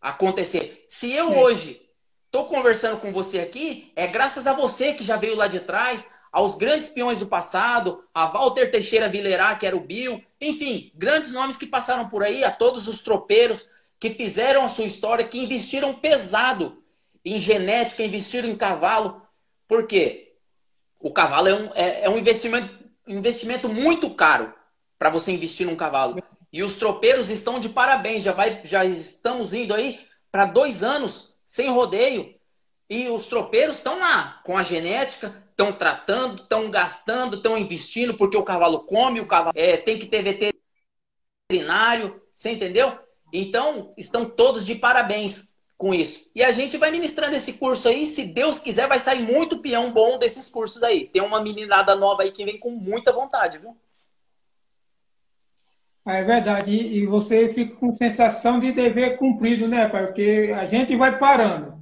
acontecer. Se eu hoje estou conversando com você aqui, é graças a você que já veio lá de trás, aos grandes peões do passado, a Walter Teixeira Vilerá, que era o Bill, enfim, grandes nomes que passaram por aí, a todos os tropeiros que fizeram a sua história, que investiram pesado em genética, investiram em cavalo. Por quê? O cavalo é um investimento muito caro para você investir num cavalo. E os tropeiros estão de parabéns, já estamos indo aí para 2 anos sem rodeio. E os tropeiros estão lá com a genética, estão tratando, estão gastando, estão investindo, porque o cavalo come, o cavalo tem que ter veterinário, você entendeu? Então, estão todos de parabéns com isso. E a gente vai ministrando esse curso aí, se Deus quiser, vai sair muito peão bom desses cursos aí. Tem uma meninada nova aí que vem com muita vontade, viu? É verdade. E você fica com sensação de dever cumprido, né, pai? Porque a gente vai parando.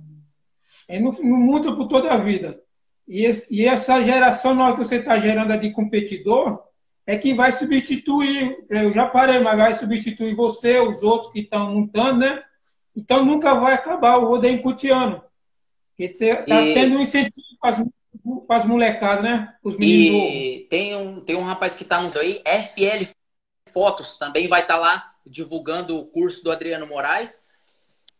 No mundo por toda a vida. E essa geração nova que você está gerando de competidor é que vai substituir, eu já parei, mas vai substituir você, os outros que estão montando, né? Então nunca vai acabar o rodeio cutiano. Está tendo um incentivo para as para as molecadas, né? Os meninos novos. E tem um rapaz que tá no aí, FL Fotos, também vai estar lá divulgando o curso do Adriano Moraes.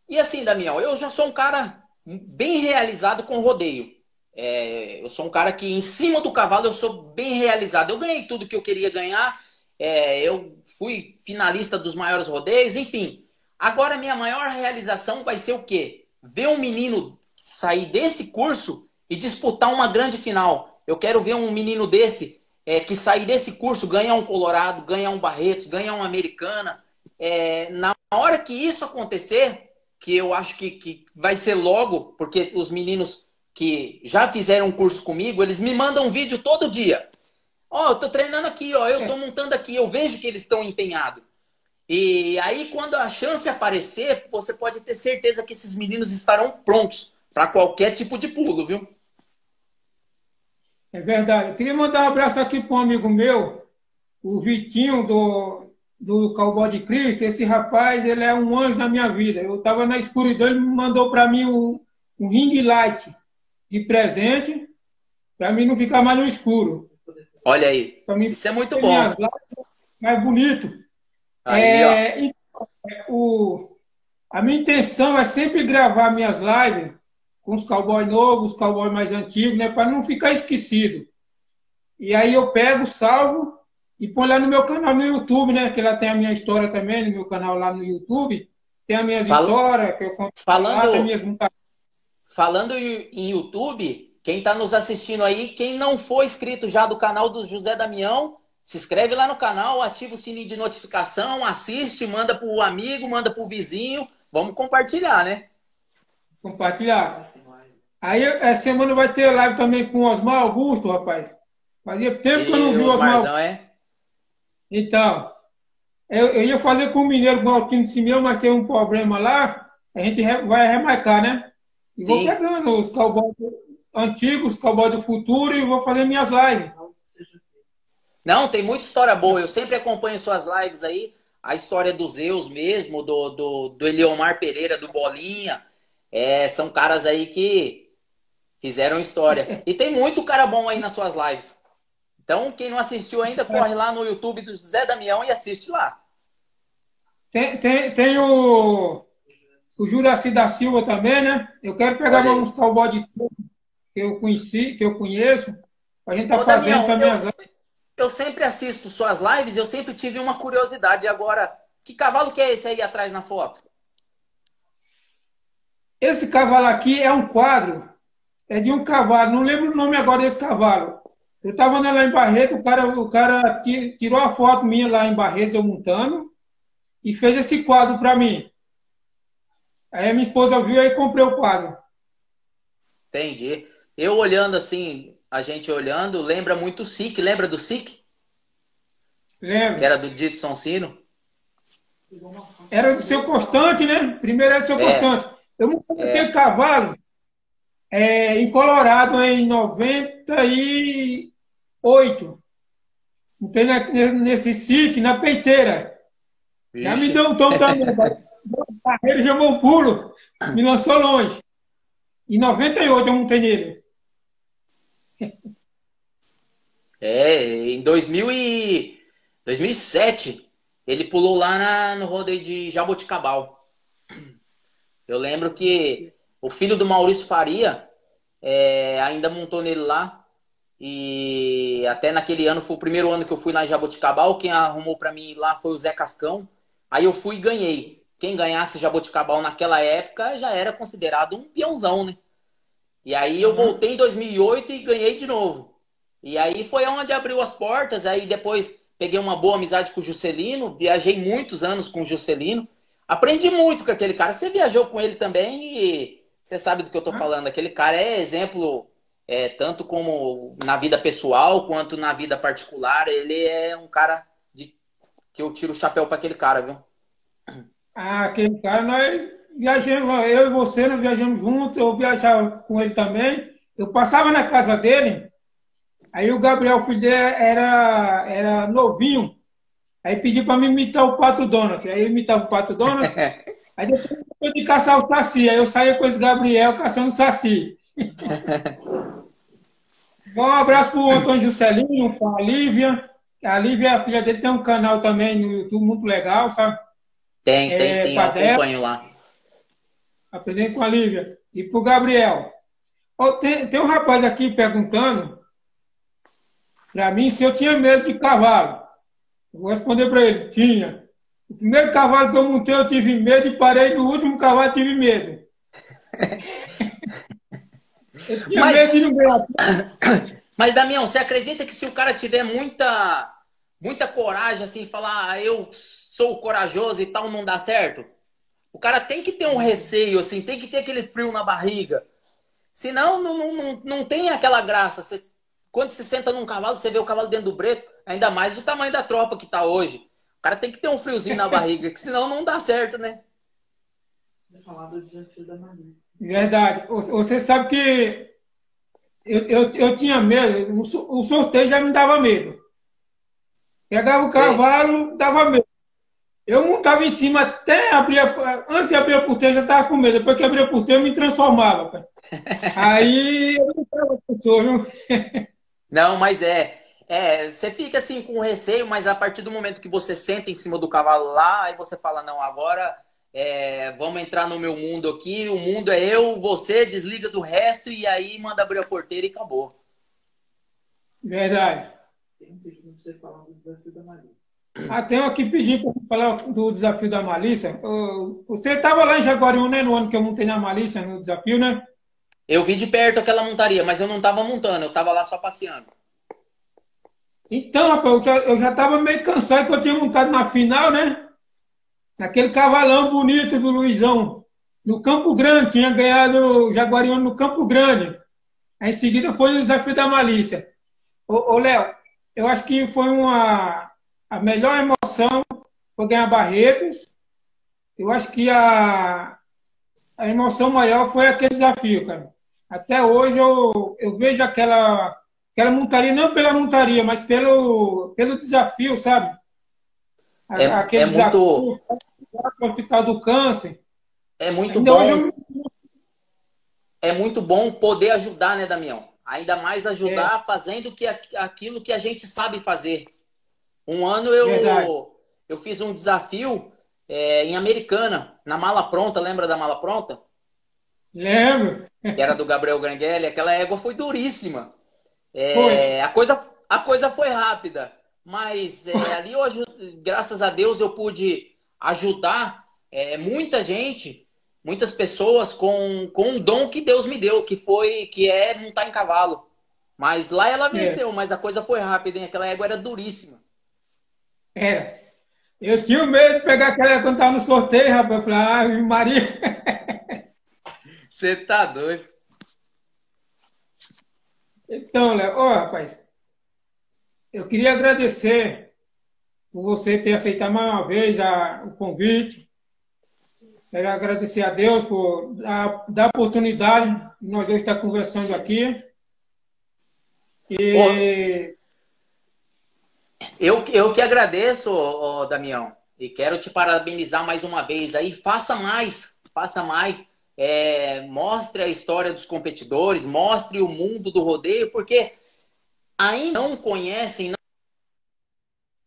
E assim, Damião, eu já sou um cara bem realizado com rodeio. Eu sou um cara que em cima do cavalo eu sou bem realizado. Eu ganhei tudo que eu queria ganhar. Eu fui finalista dos maiores rodeios, enfim. Agora minha maior realização vai ser o quê? Ver um menino sair desse curso e disputar uma grande final. Eu quero ver um menino desse que sair desse curso, ganhar um Colorado, ganhar um Barretos, ganhar uma Americana. Na hora que isso acontecer, que eu acho que vai ser logo, porque os meninos que já fizeram um curso comigo, eles me mandam um vídeo todo dia. Ó, eu tô treinando aqui, ó, eu tô montando aqui, eu vejo que eles estão empenhados. E aí, quando a chance aparecer, você pode ter certeza que esses meninos estarão prontos para qualquer tipo de pulo, viu? É verdade. Eu queria mandar um abraço aqui para um amigo meu, o Vitinho do Cowboy de Cristo. Esse rapaz, ele é um anjo na minha vida. Eu estava na escuridão, ele me mandou para mim um ring light de presente, para mim não ficar mais no escuro. Olha aí, Mim, isso é muito bom. Mais bonito. Aí, A minha intenção é sempre gravar minhas lives com os cowboys novos, os cowboys mais antigos, né, para não ficar esquecido. E aí eu pego, salvo e põe lá no meu canal no YouTube, né, que lá tem a minha história também, no meu canal lá no YouTube. Tem a minha história, que eu conto lá, tem minhas Falando em YouTube, quem está nos assistindo aí, quem não for inscrito já do canal do José Damião, se inscreve lá no canal, ativa o sininho de notificação, assiste, manda para o amigo, manda para o vizinho. Vamos compartilhar, né? Compartilhar. Aí, essa semana vai ter live também com o Osmar Augusto, rapaz. Fazia tempo que eu não vi o Osmar Augusto. Então, eu ia fazer com o Mineiro, com o Altino de Simeão, mas tem um problema lá. A gente vai remarcar, né? E vou pegando os cowboys antigos, os cowboys do futuro e vou fazer minhas lives. Não, tem muita história boa. Eu sempre acompanho suas lives aí. A história do Zeus mesmo, do Eliomar Pereira, do Bolinha. São caras aí que fizeram história. E tem muito cara bom aí nas suas lives. Então, quem não assistiu ainda, corre lá no YouTube do José Damião e assiste lá. Tem o Juraci da Silva também, né? Eu quero pegar uns cowboys de que eu conheci, que eu conheço. A gente tá fazendo também as lives. Eu sempre assisto suas lives, eu sempre tive uma curiosidade. Agora, que cavalo que é esse aí atrás na foto? Esse cavalo aqui é um quadro, é de um cavalo, não lembro o nome agora desse cavalo. Eu estava andando lá em Barretos, o cara tirou a foto minha lá em Barretos, eu montando, e fez esse quadro para mim. Aí a minha esposa viu e comprei o quadro. Entendi. Eu olhando assim... A gente olhando, lembra muito o SIC. Lembra do SIC? Lembro. Era do Dito Sonsino? Era do Seu Constante, né? Primeiro era do Seu Constante. Eu montei aquele cavalo em Colorado em 98. Montei nesse SIC, na peiteira. Vixe. Já me deu um tom também. Ele jogou o pulo, me lançou longe. Em 98 eu montei nele. Em 2007 ele pulou lá no rodeio de Jaboticabal. Eu lembro que o filho do Maurício Faria ainda montou nele lá. E até naquele ano, foi o primeiro ano que eu fui lá em Jaboticabal. Quem arrumou pra mim lá foi o Zé Cascão. Aí eu fui e ganhei. Quem ganhasse Jaboticabal naquela época já era considerado um peãozão, né? E aí eu voltei em 2008 e ganhei de novo. E aí foi onde abriu as portas. Aí depois peguei uma boa amizade com o Juscelino. Viajei muitos anos com o Juscelino. Aprendi muito com aquele cara. Você viajou com ele também e você sabe do que eu tô falando. Aquele cara é exemplo, tanto como na vida pessoal quanto na vida particular. Ele é um cara que eu tiro o chapéu para aquele cara, viu? Aquele cara, nós viajamos, eu e você, nós viajamos juntos. Eu viajava com ele também. Eu passava na casa dele. Aí o Gabriel, filho dele, era novinho. Aí pediu para mim imitar o Pato Donald. Aí eu imitava o Pato Donald. Aí depois eu de caçar o Saci. Aí eu saía com esse Gabriel caçando o Saci. Um abraço para o Antônio Juscelino, para a Lívia. A Lívia, a filha dele, tem um canal também no YouTube muito legal, sabe? Tem sim, eu Para Débora, acompanho lá. aprendendo com a Lívia. E para o Gabriel. Ó, tem um rapaz aqui perguntando para mim se eu tinha medo de cavalo. Eu vou responder para ele, tinha. O primeiro cavalo que eu montei eu tive medo e parei no último cavalo tive medo. Eu tinha medo de não ganhar. Mas, Damião, você acredita que se o cara tiver muita coragem, assim, falar, eu sou corajoso e tal, não dá certo? O cara tem que ter um receio, assim, tem que ter aquele frio na barriga. Senão, não tem aquela graça. Quando você senta num cavalo, você vê o cavalo dentro do breto, ainda mais do tamanho da tropa que tá hoje. O cara tem que ter um friozinho na barriga, que senão não dá certo, né? Vou falar do desafio da Malícia. Verdade. Você sabe que eu tinha medo, o sorteio já me dava medo. Pegava o cavalo, dava medo. Eu montava em cima até abrir antes de abrir a porteira, já estava com medo. Depois que abria a porteira, eu me transformava. Pai. Aí eu não estava com sono, viu? Não, mas você fica assim com receio, mas a partir do momento que você senta em cima do cavalo lá, aí você fala, não, agora vamos entrar no meu mundo aqui, o mundo é eu, você, desliga do resto e aí manda abrir a porteira e acabou. Verdade. Tem um pedido para você falar do desafio da Malícia. Tenho aqui pedir para falar do desafio da Malícia. Você estava lá em Jaguariúna, né, no ano que eu montei na Malícia, no desafio, né? Eu vi de perto aquela montaria, mas eu não estava montando, eu estava lá só passeando. Então, rapaz, eu já estava meio cansado que eu tinha montado na final, né? Naquele cavalão bonito do Luizão. No Campo Grande, tinha ganhado o Jaguariúna no Campo Grande. Aí em seguida foi o desafio da Malícia. Ô Léo, eu acho que foi a melhor emoção foi ganhar Barretos. Eu acho que a emoção maior foi aquele desafio, cara. Até hoje eu vejo aquela montaria, não pela montaria, mas pelo desafio, sabe? Aquele desafio no Hospital do Câncer. É muito Ainda bom. hoje É muito bom poder ajudar, né, Damião? Ainda mais ajudar fazendo aquilo que a gente sabe fazer. Um ano eu fiz um desafio em Americana, na Mala Pronta, lembra da Mala Pronta? lembro. Que era do Gabriel Grangelli. Aquela égua foi duríssima. Foi. A coisa foi rápida, mas ali hoje, graças a Deus, eu pude ajudar muita gente, muitas pessoas com um dom que Deus me deu, que é montar em cavalo. Mas lá ela venceu, mas a coisa foi rápida, hein? Aquela égua era duríssima. Era. Eu tinha medo de pegar aquela quando estava no sorteio, rapaz. Eu falei, Maria. Você tá doido. Então, Léo, rapaz, eu queria agradecer por você ter aceitado mais uma vez o convite. Quero agradecer a Deus por dar a oportunidade de nós dois estar conversando aqui. E Eu que agradeço, Damião, e quero te parabenizar mais uma vez aí. Faça mais. Mostre a história dos competidores, mostre o mundo do rodeio, porque ainda não conhecem,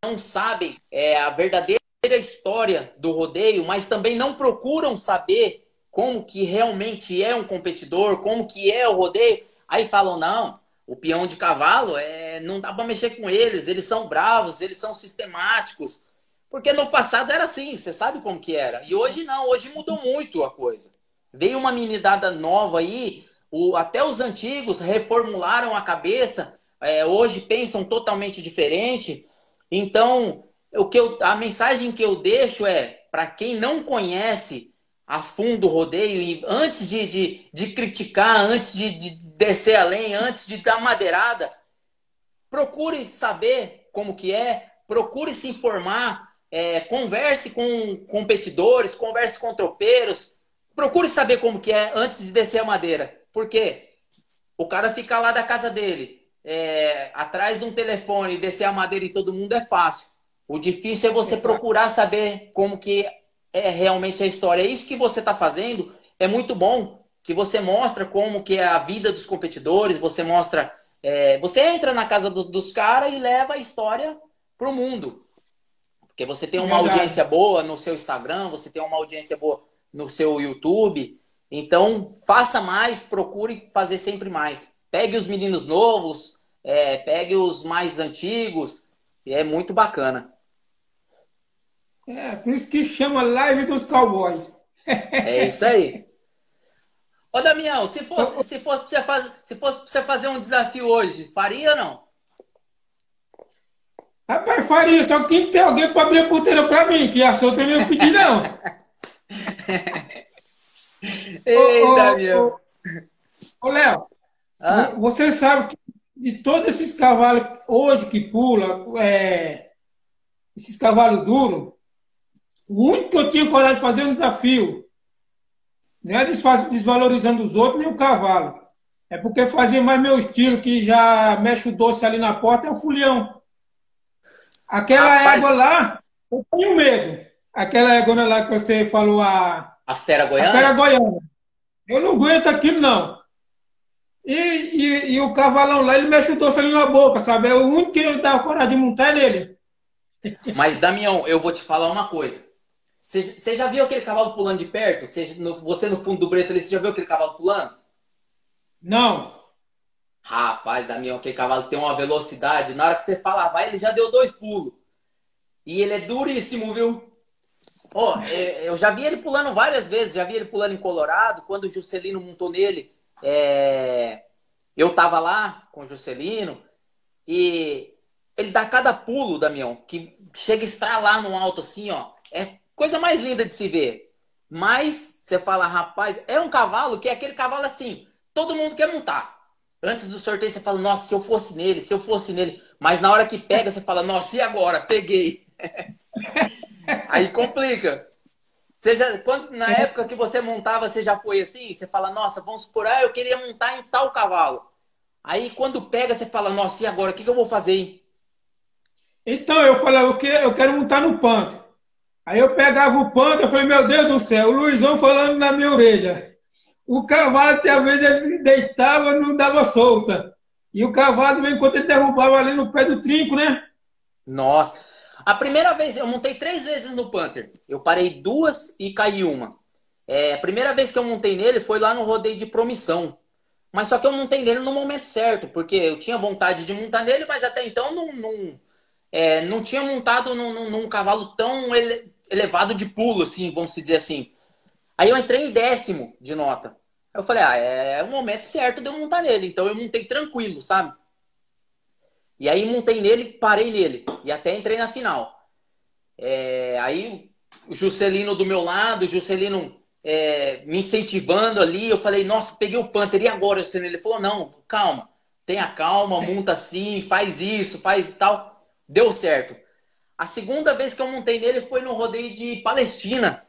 não sabem a verdadeira história do rodeio, mas também não procuram saber como que realmente é um competidor, como que é o rodeio. Aí falam, não, o peão de cavalo não dá para mexer com eles são bravos, eles são sistemáticos. Porque no passado era assim, você sabe como que era. E hoje não, hoje mudou muito a coisa. Veio uma meninada nova aí, até os antigos reformularam a cabeça, hoje pensam totalmente diferente. Então, a mensagem que eu deixo para quem não conhece a fundo o rodeio, e antes de criticar, antes de descer além, antes de dar madeirada, procure saber como que procure se informar, converse com competidores, converse com tropeiros, procure saber como que é antes de descer a madeira. Por quê? O cara ficar lá da casa dele, atrás de um telefone e descer a madeira em todo mundo é fácil. O difícil é você procurar saber como que é realmente a história. É isso que você está fazendo, é muito bom, que você mostra como que é a vida dos competidores, você mostra Você entra na casa dos caras e leva a história pro mundo. Porque você tem uma Verdade. audiência boa no seu Instagram, você tem uma audiência boa no seu YouTube. Então, faça mais, procure fazer sempre mais. Pegue os meninos novos, pegue os mais antigos. E é muito bacana. Por isso que chama Live dos Cowboys. É isso aí. Ô, Damião, se fosse pra você fazer um desafio hoje, faria ou não? Rapaz, faria, só que tem que ter alguém para abrir a porteira para mim, que a solta não ia pedir, não. Ei, Damião. Ô, Léo, Ah, você sabe que de todos esses cavalos hoje que pula, esses cavalos duros, o único que eu tinha coragem de fazer um desafio, não é desvalorizando os outros nem o cavalo. É porque fazia mais meu estilo, que já mexe o doce ali na porta, é o fulião. Aquela rapaz, égua lá, eu tenho medo. Aquela égua lá que você falou, a fera a fera goiana? goiana. Eu não aguento aquilo, não. E o cavalão lá, ele mexe o doce ali na boca, sabe? É o único que eu dava coragem de montar nele. Mas, Damião, eu vou te falar uma coisa. Você já viu aquele cavalo pulando de perto? Você no fundo do breto ali, você já viu aquele cavalo pulando? Não. Rapaz, Damião, aquele cavalo tem uma velocidade. Na hora que você fala, vai, ele já deu 2 pulos. E ele é duríssimo, viu? Ó, eu já vi ele pulando várias vezes. Já vi ele pulando em Colorado. Quando o Juscelino montou nele, eu tava lá com o Juscelino. E ele dá cada pulo, Damião, que chega a estralar no alto assim, ó. É coisa mais linda de se ver. Mas você fala, rapaz, é um cavalo que é aquele cavalo assim, todo mundo quer montar. Antes do sorteio você fala, nossa, se eu fosse nele, se eu fosse nele. Mas na hora que pega, você fala, nossa, e agora? Peguei. Aí complica. Na época que você montava, você já foi assim? Você fala, nossa, vamos supor, eu queria montar em tal cavalo. Aí quando pega, você fala, nossa, e agora? O que eu vou fazer, hein? Então eu falei, eu quero montar no panto. Aí eu pegava o panto, eu falei, meu Deus do céu, o Luizão falando na minha orelha. O cavalo, às vezes, ele deitava, não dava solta. E o cavalo, enquanto ele derrubava ali no pé do trinco, né? Nossa. A primeira vez, eu montei 3 vezes no Panther. Eu parei 2 e caí uma. A primeira vez que eu montei nele foi lá no rodeio de Promissão. Mas só que eu montei nele no momento certo, porque eu tinha vontade de montar nele, mas até então não tinha montado num cavalo tão elevado de pulo, assim, vamos dizer assim. Aí eu entrei em 10º de nota. Aí eu falei, é o momento certo de eu montar nele. Então eu montei tranquilo, sabe? E aí montei nele, parei nele. E até entrei na final. Aí o Juscelino do meu lado, o Juscelino me incentivando ali. Eu falei, nossa, peguei o Panther, e agora, Juscelino? Ele falou, não, calma. Tenha calma, monta assim, faz isso, faz tal. Deu certo. A segunda vez que eu montei nele foi no rodeio de Palestina.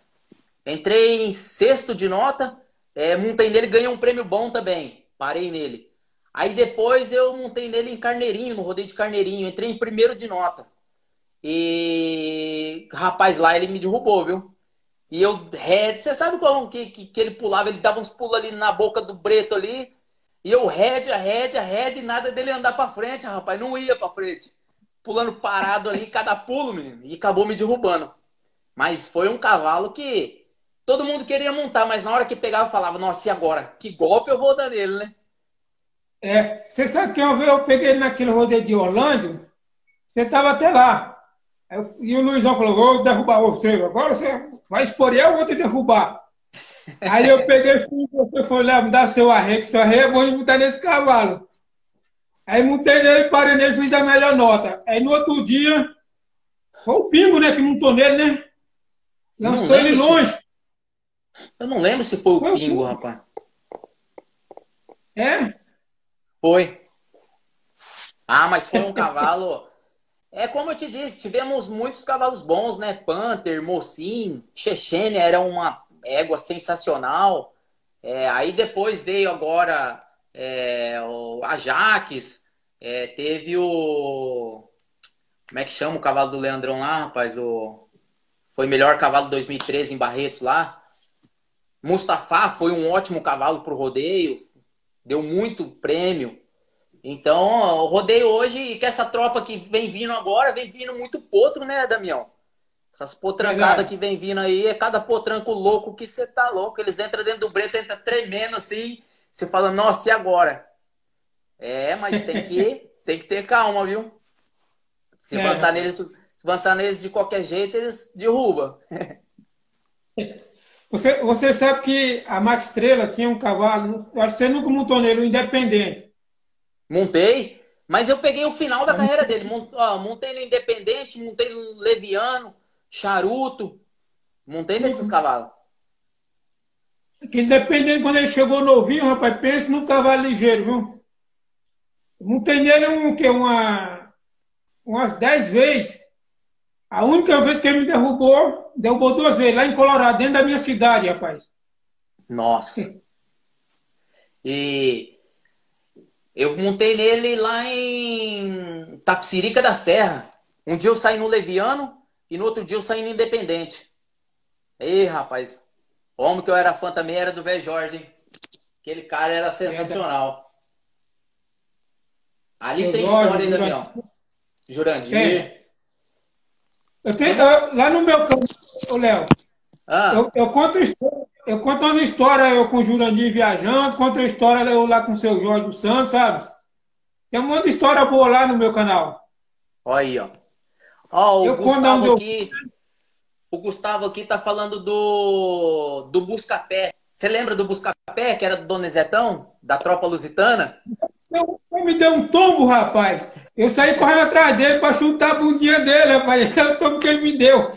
Entrei em 6º de nota, montei nele, ganhei um prêmio bom também. Parei nele. Aí depois eu montei nele em Carneirinho, no rodeio de Carneirinho. Entrei em 1º de nota. E, rapaz, lá ele me derrubou, viu? E você sabe como que ele pulava? Ele dava uns pulos ali na boca do breto ali. E eu rédea, e nada dele andar pra frente, rapaz. Não ia pra frente. Pulando parado ali, cada pulo, menino. E acabou me derrubando. Mas foi um cavalo que todo mundo queria montar, mas na hora que pegava, falava, nossa, e agora? Que golpe eu vou dar nele, né? Você sabe que uma vez eu peguei ele naquele rodeio de Orlando, você estava até lá. E o Luizão falou, vou derrubar você, agora você vai expor eu, vou te derrubar. Aí eu peguei e você foi lá, me dá seu arreio, que seu arreio eu vou montar nesse cavalo. Aí montei nele, parei nele, fiz a melhor nota. Aí no outro dia, foi o Pingo, né, que montou nele, né? Não Lançou ele lembro longe. eu não lembro se foi o Foi o Pingo, Pingo. rapaz. É? Foi. Ah, mas foi um cavalo. É como eu te disse, tivemos muitos cavalos bons, né? Panther, Mocin, Chechênia era uma égua sensacional. Aí depois veio agora o Ajax, teve o. Como é que chama o cavalo do Leandrão lá, rapaz? Foi melhor cavalo 2013 em Barretos lá. Mustafa foi um ótimo cavalo pro rodeio, deu muito prêmio. Então, o rodeio hoje, que essa tropa que vem vindo agora, vem vindo muito potro, né, Damião? Essas potrancadas que vem vindo aí, é cada potranco louco que você tá louco. Eles entram dentro do breto, entram tremendo assim. Você fala, nossa, e agora? É, mas tem que ter calma, viu? Se avançar neles de qualquer jeito, eles derrubam. Você sabe que a Max Estrela tinha um cavalo, eu acho que você nunca montou nele, o Independente. Montei, mas eu peguei o final da carreira dele. Montei no Independente, montei no Leviano, Charuto. Montei nesses cavalos. Aquele Independente, quando ele chegou novinho, rapaz, pensa num cavalo ligeiro, viu? Montei nele umas 10 vezes. A única vez que ele me derrubou 2 vezes, lá em Colorado, dentro da minha cidade, rapaz. Nossa. E eu montei nele lá em Tapsirica da Serra. Um dia eu saí no Leviano e no outro dia eu saí no Independente. Ei, rapaz. Como que eu era fã também era do Velho Jorge, hein? Aquele cara era sensacional. Ali tem história, hein, Damião? Jurandir. Lá no meu canto, ô Léo, eu conto umas histórias eu com o Jurandir viajando, conto uma história eu lá com o seu Jorge dos Santos, sabe? Tem um monte de história boa lá no meu canal. Olha aí, ó. Ó, o Gustavo aqui tá falando do Buscapé. Você lembra do Buscapé, que era do Donizetão, da tropa lusitana? Ele me deu um tombo, rapaz. Eu saí correndo atrás dele para chutar a bundinha dele, rapaz. Esse é o tombo que ele me deu.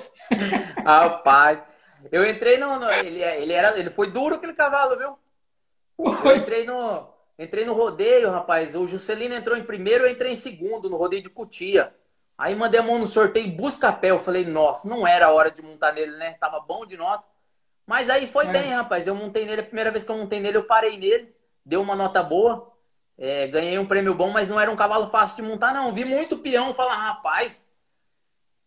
Rapaz, eu entrei ele foi duro aquele cavalo, viu? Eu entrei no rodeio, rapaz. O Juscelino entrou em primeiro, eu entrei em segundo no rodeio de Cutia. Aí mandei a mão no sorteio Buscapé. Eu falei, nossa, não era a hora de montar nele, né? Tava bom de nota. Mas aí foi bem, rapaz. Eu montei nele, a primeira vez que eu montei nele, eu parei nele. Deu uma nota boa. Ganhei um prêmio bom, mas não era um cavalo fácil de montar, não. Vi muito peão falar, rapaz,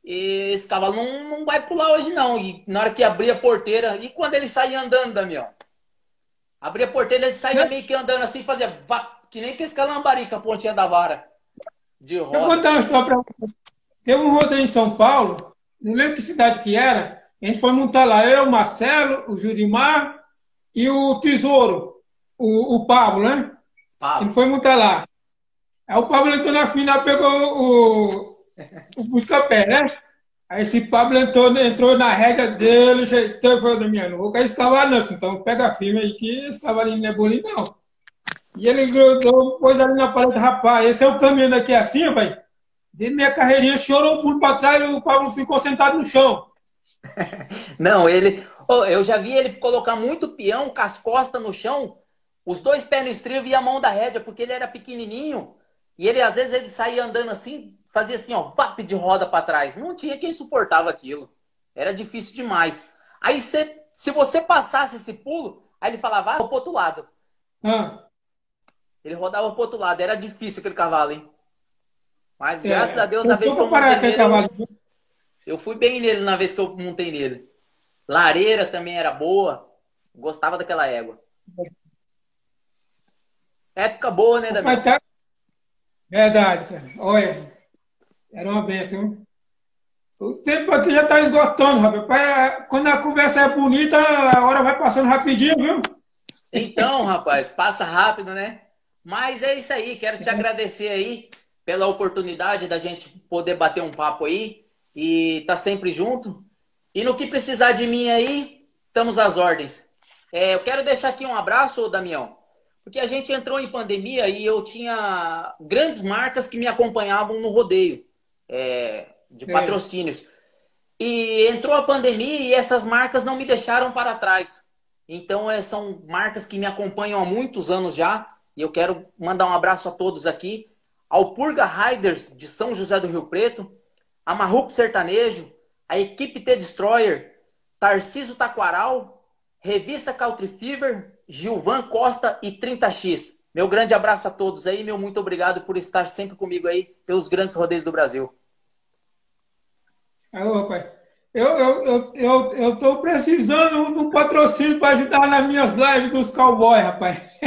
esse cavalo não vai pular hoje, não. E na hora que abria a porteira, e quando ele saía andando, Damião? Abria a porteira, ele saía meio que andando assim, fazia que nem pescar lambari com a pontinha da vara de roda. Eu vou contar uma história para você. Teve um rodeio em São Paulo, não lembro que cidade que era. A gente foi montar lá, eu, o Marcelo, o Jurimar e o Tesouro, o Pablo, né? A gente foi montar lá. Aí o Pablo entrou na fila, pegou o busca-pé, né? Aí esse Pablo entrou na rédea dele, e falou, Damião, não vou cair esse cavalo não, então pega firme aí que esse cavalinho não é bonito não. E ele grudou, pôs ali na parede, rapaz, esse é o caminho daqui assim, rapaz. Dei minha carreirinha, chorou, pulo para trás e o Pablo ficou sentado no chão. Não, eu já vi ele colocar muito peão com as costas no chão, os 2 pés no estribo e a mão da rédea, porque ele era pequenininho. E ele, às vezes, ele saía andando assim, fazia assim, ó, vap de roda para trás. Não tinha quem suportava aquilo. Era difícil demais. Aí, se você passasse esse pulo, aí ele falava, pro outro lado. Ele rodava pro outro lado. Era difícil aquele cavalo, hein? Mas, graças a Deus, a vez que eu montei nele, eu fui bem nele na vez que eu montei nele. Lareira também era boa. Gostava daquela égua. Época boa, né, Damião? Verdade, cara. Olha, era uma bênção. O tempo aqui já está esgotando, rapaz. Quando a conversa é bonita, a hora vai passando rapidinho, viu? Então, rapaz, passa rápido, né? Mas é isso aí. Quero te agradecer aí pela oportunidade da gente poder bater um papo aí e tá sempre junto. E no que precisar de mim aí, estamos às ordens. Eu quero deixar aqui um abraço, Damião. Porque a gente entrou em pandemia e eu tinha grandes marcas que me acompanhavam no rodeio de patrocínios. E entrou a pandemia e essas marcas não me deixaram para trás. Então, são marcas que me acompanham há muitos anos já. E eu quero mandar um abraço a todos aqui. Ao Purga Riders de São José do Rio Preto, a Marruco Sertanejo, a equipe T-Destroyer, Tarciso Taquaral, Revista Country Fever, Gilvan Costa e 30X. Meu grande abraço a todos aí, meu muito obrigado por estar sempre comigo aí pelos grandes rodeios do Brasil. Rapaz, eu tô precisando de um patrocínio para ajudar nas minhas lives dos cowboys, rapaz.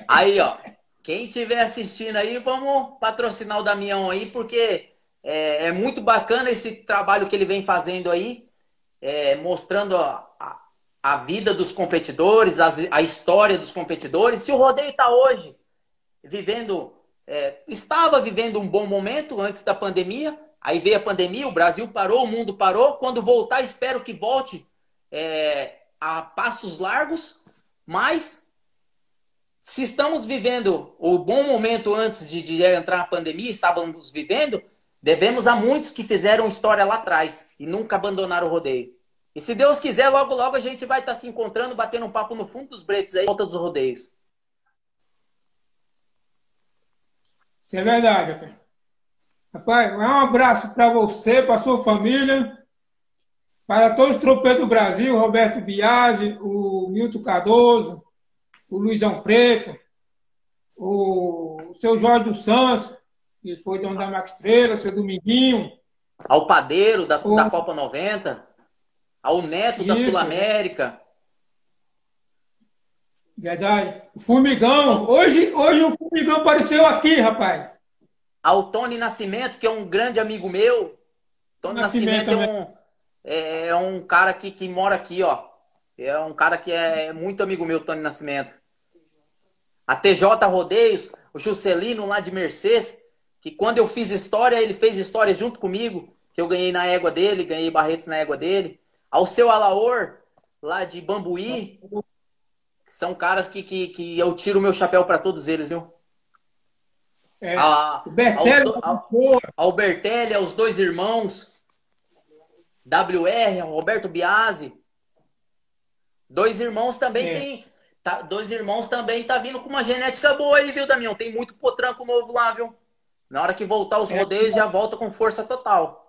Aí, ó. Quem estiver assistindo aí, vamos patrocinar o Damião aí, porque é muito bacana esse trabalho que ele vem fazendo aí, mostrando a vida dos competidores, a história dos competidores. Se o rodeio está hoje vivendo, estava vivendo um bom momento antes da pandemia, aí veio a pandemia, o Brasil parou, o mundo parou. Quando voltar, espero que volte a passos largos, mas se estamos vivendo o bom momento antes de entrar a pandemia, estávamos vivendo, devemos a muitos que fizeram história lá atrás e nunca abandonaram o rodeio. E se Deus quiser, logo, logo a gente vai estar se encontrando, batendo um papo no fundo dos bretes aí, volta dos rodeios. Isso é verdade, rapaz. Rapaz, um abraço para você, para sua família, para todos os tropeiros do Brasil, Roberto Biasi, o Milton Cardoso, o Luizão Preto, o seu Jorge dos Santos, que foi dono da Max Estrela, seu Dominguinho. Ao Padeiro, da Copa 90. Ao Neto, da Sul-América. Verdade. O Formigão. Hoje o Formigão apareceu aqui, rapaz. Ao Tony Nascimento, que é um grande amigo meu. Tony Nascimento é um cara que mora aqui, ó. É um cara que é muito amigo meu, Tony Nascimento. A TJ Rodeios, o Juscelino lá de Mercedes, que quando eu fiz história, ele fez história junto comigo, que eu ganhei na égua dele, ganhei barretes na égua dele. Ao seu Alaor, lá de Bambuí, que são caras que eu tiro o meu chapéu para todos eles, viu? Ao Bertelli, aos dois irmãos, WR, ao Roberto Biasi. Dois irmãos também dois irmãos também tá vindo com uma genética boa aí, viu, Damião? Tem muito potranco novo lá, viu? Na hora que voltar os rodeios, já volta com força total.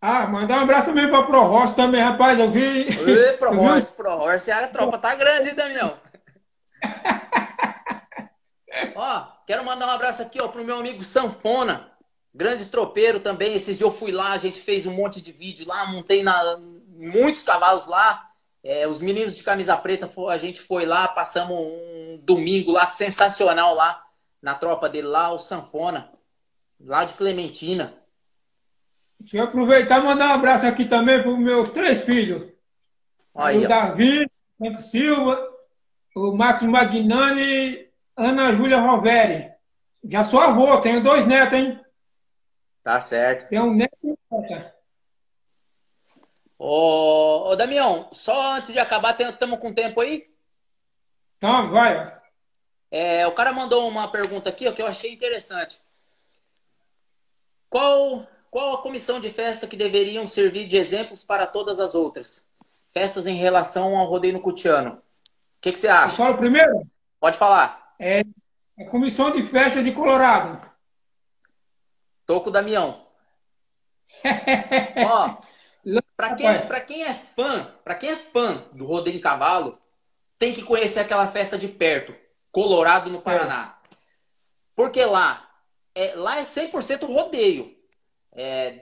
Mandar um abraço também pra Pro Horse também, rapaz. Eu vi. Pro Horse, a tropa tá grande, hein, Damião? Ó, quero mandar um abraço aqui, ó, pro meu amigo Sanfona, grande tropeiro também. Esses dias eu fui lá, a gente fez um monte de vídeo lá, montei muitos cavalos lá. Os meninos de camisa preta, a gente foi lá, passamos um domingo lá sensacional lá na tropa dele lá, o Sanfona, lá de Clementina. Deixa eu aproveitar e mandar um abraço aqui também para os meus 3 filhos. Aí, o Davi, Santos Silva, o Marcos Magnani e Ana Júlia Roveri. Já sou avô, tenho 2 netos, hein? Tá certo. Tem um neto e uma neta. Ô, Damião, só antes de acabar, estamos com tempo aí? Então, vai. O cara mandou uma pergunta aqui, ó, que eu achei interessante. Qual a comissão de festa que deveriam servir de exemplos para todas as outras? Festas em relação ao rodeio no Cutiano. O que você acha? Eu falo primeiro? Pode falar. A comissão de festa de Colorado. Tô com o Damião. Ó, para quem é fã do rodeio em cavalo, tem que conhecer aquela festa de perto, Colorado, no Paraná. Porque lá é 100% rodeio.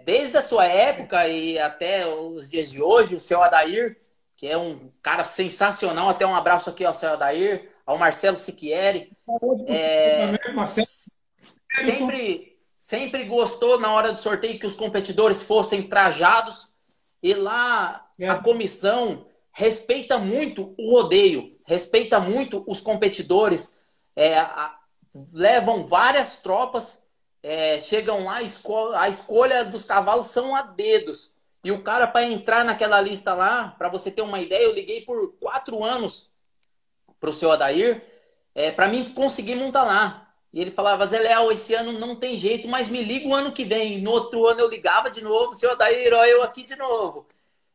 Desde a sua época e até os dias de hoje, o seu Adair, que é um cara sensacional, até um abraço aqui ao seu Adair, ao Marcelo Siquieri. Sempre gostou na hora do sorteio que os competidores fossem trajados. E lá a comissão respeita muito o rodeio, respeita muito os competidores, levam várias tropas, chegam lá, a escolha dos cavalos são a dedos. E o cara, para entrar naquela lista lá, para você ter uma ideia, eu liguei por 4 anos para o seu Adair, para mim conseguir montar lá. E ele falava: Zé Leal, esse ano não tem jeito, mas me liga o ano que vem. E no outro ano eu ligava de novo: seu Adair, ó, eu aqui de novo.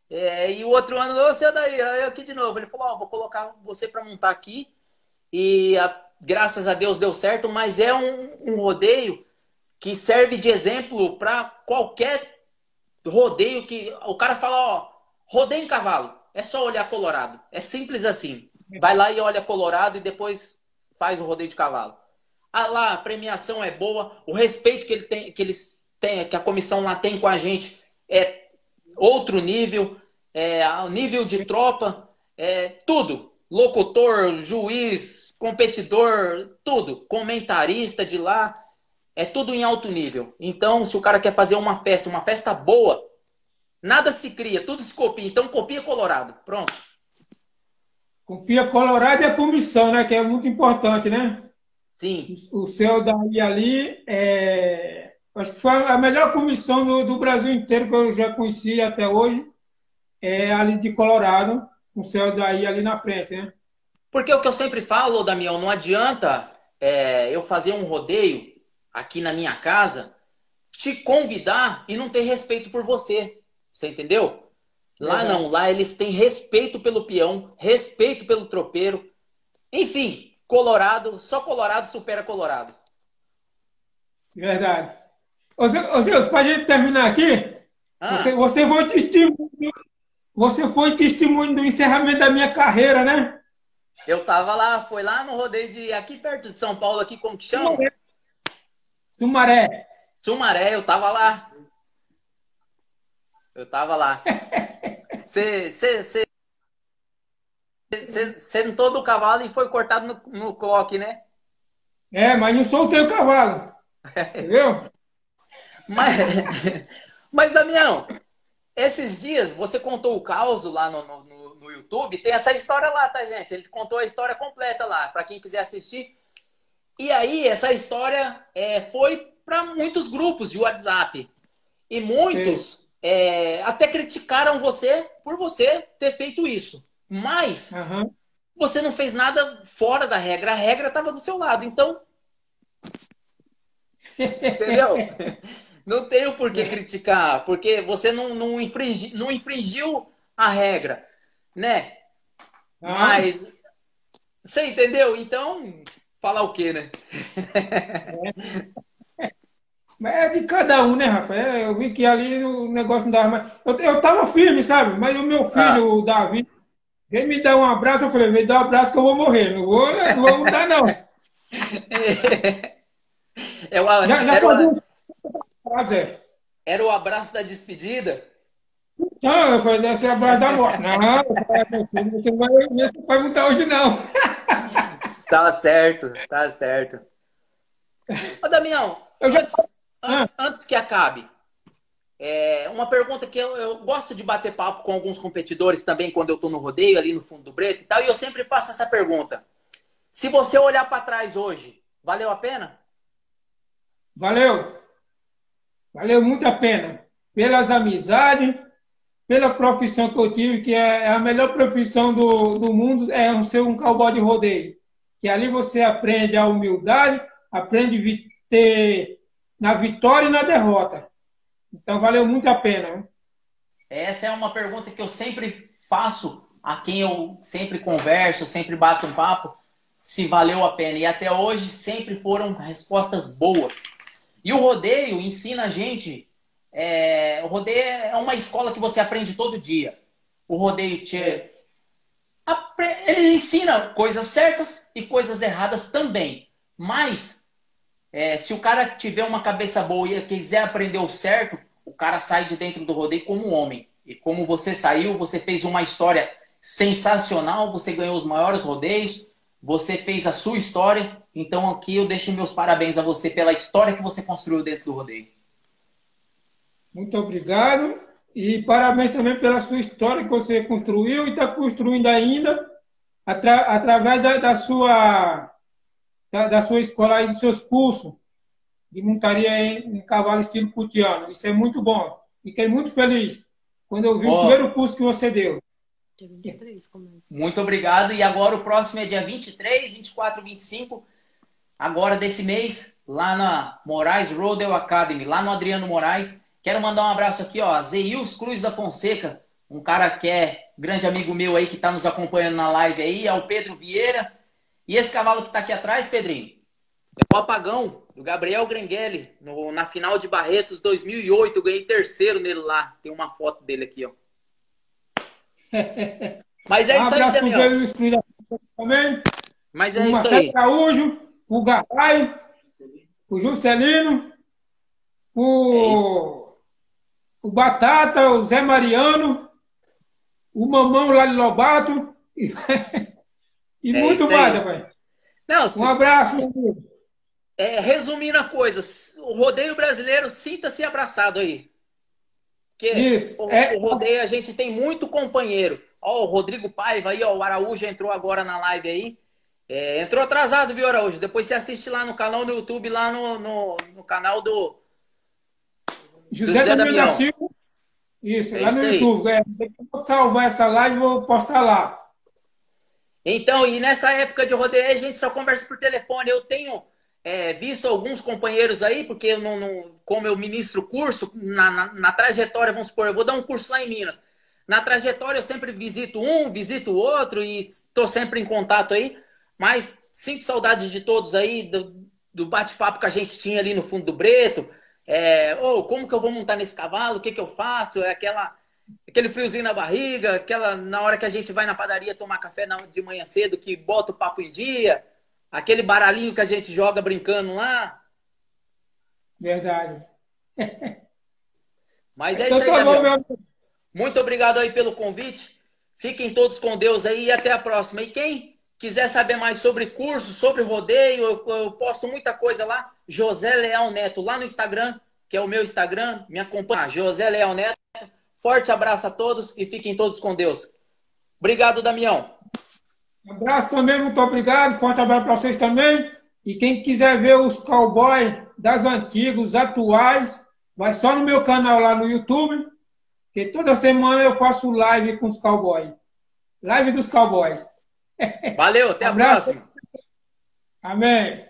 E o outro ano: ô, seu Adair, ó, eu aqui de novo. Ele falou: ó, vou colocar você para montar aqui. E graças a Deus deu certo, mas é um rodeio que serve de exemplo para qualquer rodeio que o cara fala: ó, rodeio em cavalo, é só olhar Colorado. É simples assim. Vai lá e olha Colorado e depois faz o rodeio de cavalo. Lá a premiação é boa, o respeito que a comissão lá tem com a gente é outro nível, o nível de tropa, tudo. locutor, juiz, competidor, tudo. Comentarista de lá. É tudo em alto nível. Então, se o cara quer fazer uma festa boa, nada se cria, tudo se copia. Então, copia Colorado. Pronto. Copia Colorado e a comissão, né? Que é muito importante, né? Sim. O seu daí ali, acho que foi a melhor comissão do Brasil inteiro que eu já conheci até hoje, é ali de Colorado, com o seu daí ali na frente, né? Porque o que eu sempre falo, Damião, não adianta eu fazer um rodeio aqui na minha casa, te convidar e não ter respeito por você. Você entendeu? Lá não, lá eles têm respeito pelo peão, respeito pelo tropeiro. Enfim, Colorado, só Colorado supera Colorado. Verdade. Ô, Zé, para a gente terminar aqui, você foi testemunho do encerramento da minha carreira, né? Eu tava lá, foi lá no rodeio de aqui perto de São Paulo, aqui como que chama? Sumaré. Sumaré, eu tava lá. Eu tava lá. Você sentou do cavalo e foi cortado no cloque, né? Mas não soltei o cavalo. Entendeu? Mas, Damião, esses dias você contou o caos lá no YouTube. Tem essa história lá, tá, gente? Ele contou a história completa lá, para quem quiser assistir. E aí, essa história foi para muitos grupos de WhatsApp. E muitos até criticaram você por você ter feito isso. Mas você não fez nada fora da regra. A regra estava do seu lado. Então, entendeu? Não tenho por que criticar, porque você não infringiu a regra, né? Mas, você entendeu? Então, falar o quê, né? Mas é de cada um, né, rapaz? Eu vi que ali o negócio não dava mais. Eu tava firme, sabe? Mas o meu filho, o Davi, veio me dar um abraço. Eu falei, me dá um abraço que eu vou morrer. Não vou mudar, não. Era o abraço da despedida? Não, eu falei, deve ser abraço da morte. Não, você não vai mudar hoje, não. Tá certo, tá certo. Ô, Damião, antes que acabe, uma pergunta que eu gosto de bater papo com alguns competidores também quando eu tô no rodeio, ali no fundo do Breto e tal, e eu sempre faço essa pergunta. Se você olhar para trás hoje, valeu a pena? Valeu. Valeu muito a pena. Pelas amizades, pela profissão que eu tive, que é a melhor profissão do mundo, é ser um cowboy de rodeio. Que ali você aprende a humildade, aprende a ter na vitória e na derrota. Então, valeu muito a pena. Essa é uma pergunta que eu sempre faço a quem eu sempre converso, sempre bato um papo, se valeu a pena. E até hoje sempre foram respostas boas. E o rodeio ensina a gente... o rodeio é uma escola que você aprende todo dia. O rodeio ele ensina coisas certas e coisas erradas também. Mas, se o cara tiver uma cabeça boa e quiser aprender o certo, o cara sai de dentro do rodeio como um homem. E como você saiu, você fez uma história sensacional, você ganhou os maiores rodeios, você fez a sua história. Então aqui eu deixo meus parabéns a você pela história que você construiu dentro do rodeio. Muito obrigado. E parabéns também pela sua história que você construiu e está construindo ainda através da sua escola e dos seus cursos de montaria em cavalo estilo cutiano. Isso é muito bom. Fiquei muito feliz quando eu vi o primeiro curso que você deu. Muito obrigado. E agora o próximo é dia 23, 24 e 25, agora desse mês, lá na Moraes Rodeo Academy, lá no Adriano Moraes. Quero mandar um abraço aqui, ó, Zeils Cruz da Fonseca, um cara que é grande amigo meu aí, que está nos acompanhando na live aí, é o Pedro Vieira. E esse cavalo que está aqui atrás, Pedrinho, é o Apagão, do Gabriel Grengeli, na final de Barretos 2008. Eu ganhei terceiro nele lá. Tem uma foto dele aqui, ó. Mas é isso aí, Damião. Também. Mas é isso aí. O Araújo, o Garraio, o Juscelino, o Batata, o Zé Mariano, o Mamão lá de Lobato. E É muito isso mais, aí. rapaz. Não, Um abraço, meu amigo. resumindo a coisa, o rodeio brasileiro, sinta-se abraçado aí. Porque Isso. o rodeio a gente tem muito companheiro. Ó, o Rodrigo Paiva aí, ó, o Araújo entrou agora na live aí. Entrou atrasado, viu, Araújo? Depois você assiste lá no canal do YouTube, lá no canal do José Zé Damião da Damião. Silva. Isso, É lá no isso aí. YouTube. Depois eu vou salvar essa live e vou postar lá. Então, e nessa época de rodeio, a gente só conversa por telefone. Eu tenho visto alguns companheiros aí, porque eu como eu ministro curso, na trajetória, vamos supor, eu vou dar um curso lá em Minas. Na trajetória eu sempre visito um, visito o outro e estou sempre em contato aí. Mas sinto saudade de todos aí, do bate-papo que a gente tinha ali no fundo do Breto. Como que eu vou montar nesse cavalo? O que que eu faço? Aquele friozinho na barriga, na hora que a gente vai na padaria tomar café de manhã cedo, que bota o papo em dia, aquele baralhinho que a gente joga brincando lá. Verdade. Mas é Então isso aí, tá bom, meu Damião. amigo. Muito obrigado aí pelo convite. Fiquem todos com Deus aí e até a próxima. E quem quiser saber mais sobre curso, sobre rodeio, eu posto muita coisa lá. José Leal Neto, lá no Instagram, que é o meu Instagram. Me acompanha, José Leal Neto. Forte abraço a todos e fiquem todos com Deus. Obrigado, Damião. Um abraço também, muito obrigado. Forte abraço para vocês também. E quem quiser ver os cowboys das antigas, os atuais, vai só no meu canal lá no YouTube, que toda semana eu faço live com os cowboys. Live dos cowboys. Valeu, até a Abraço. próxima. Amém.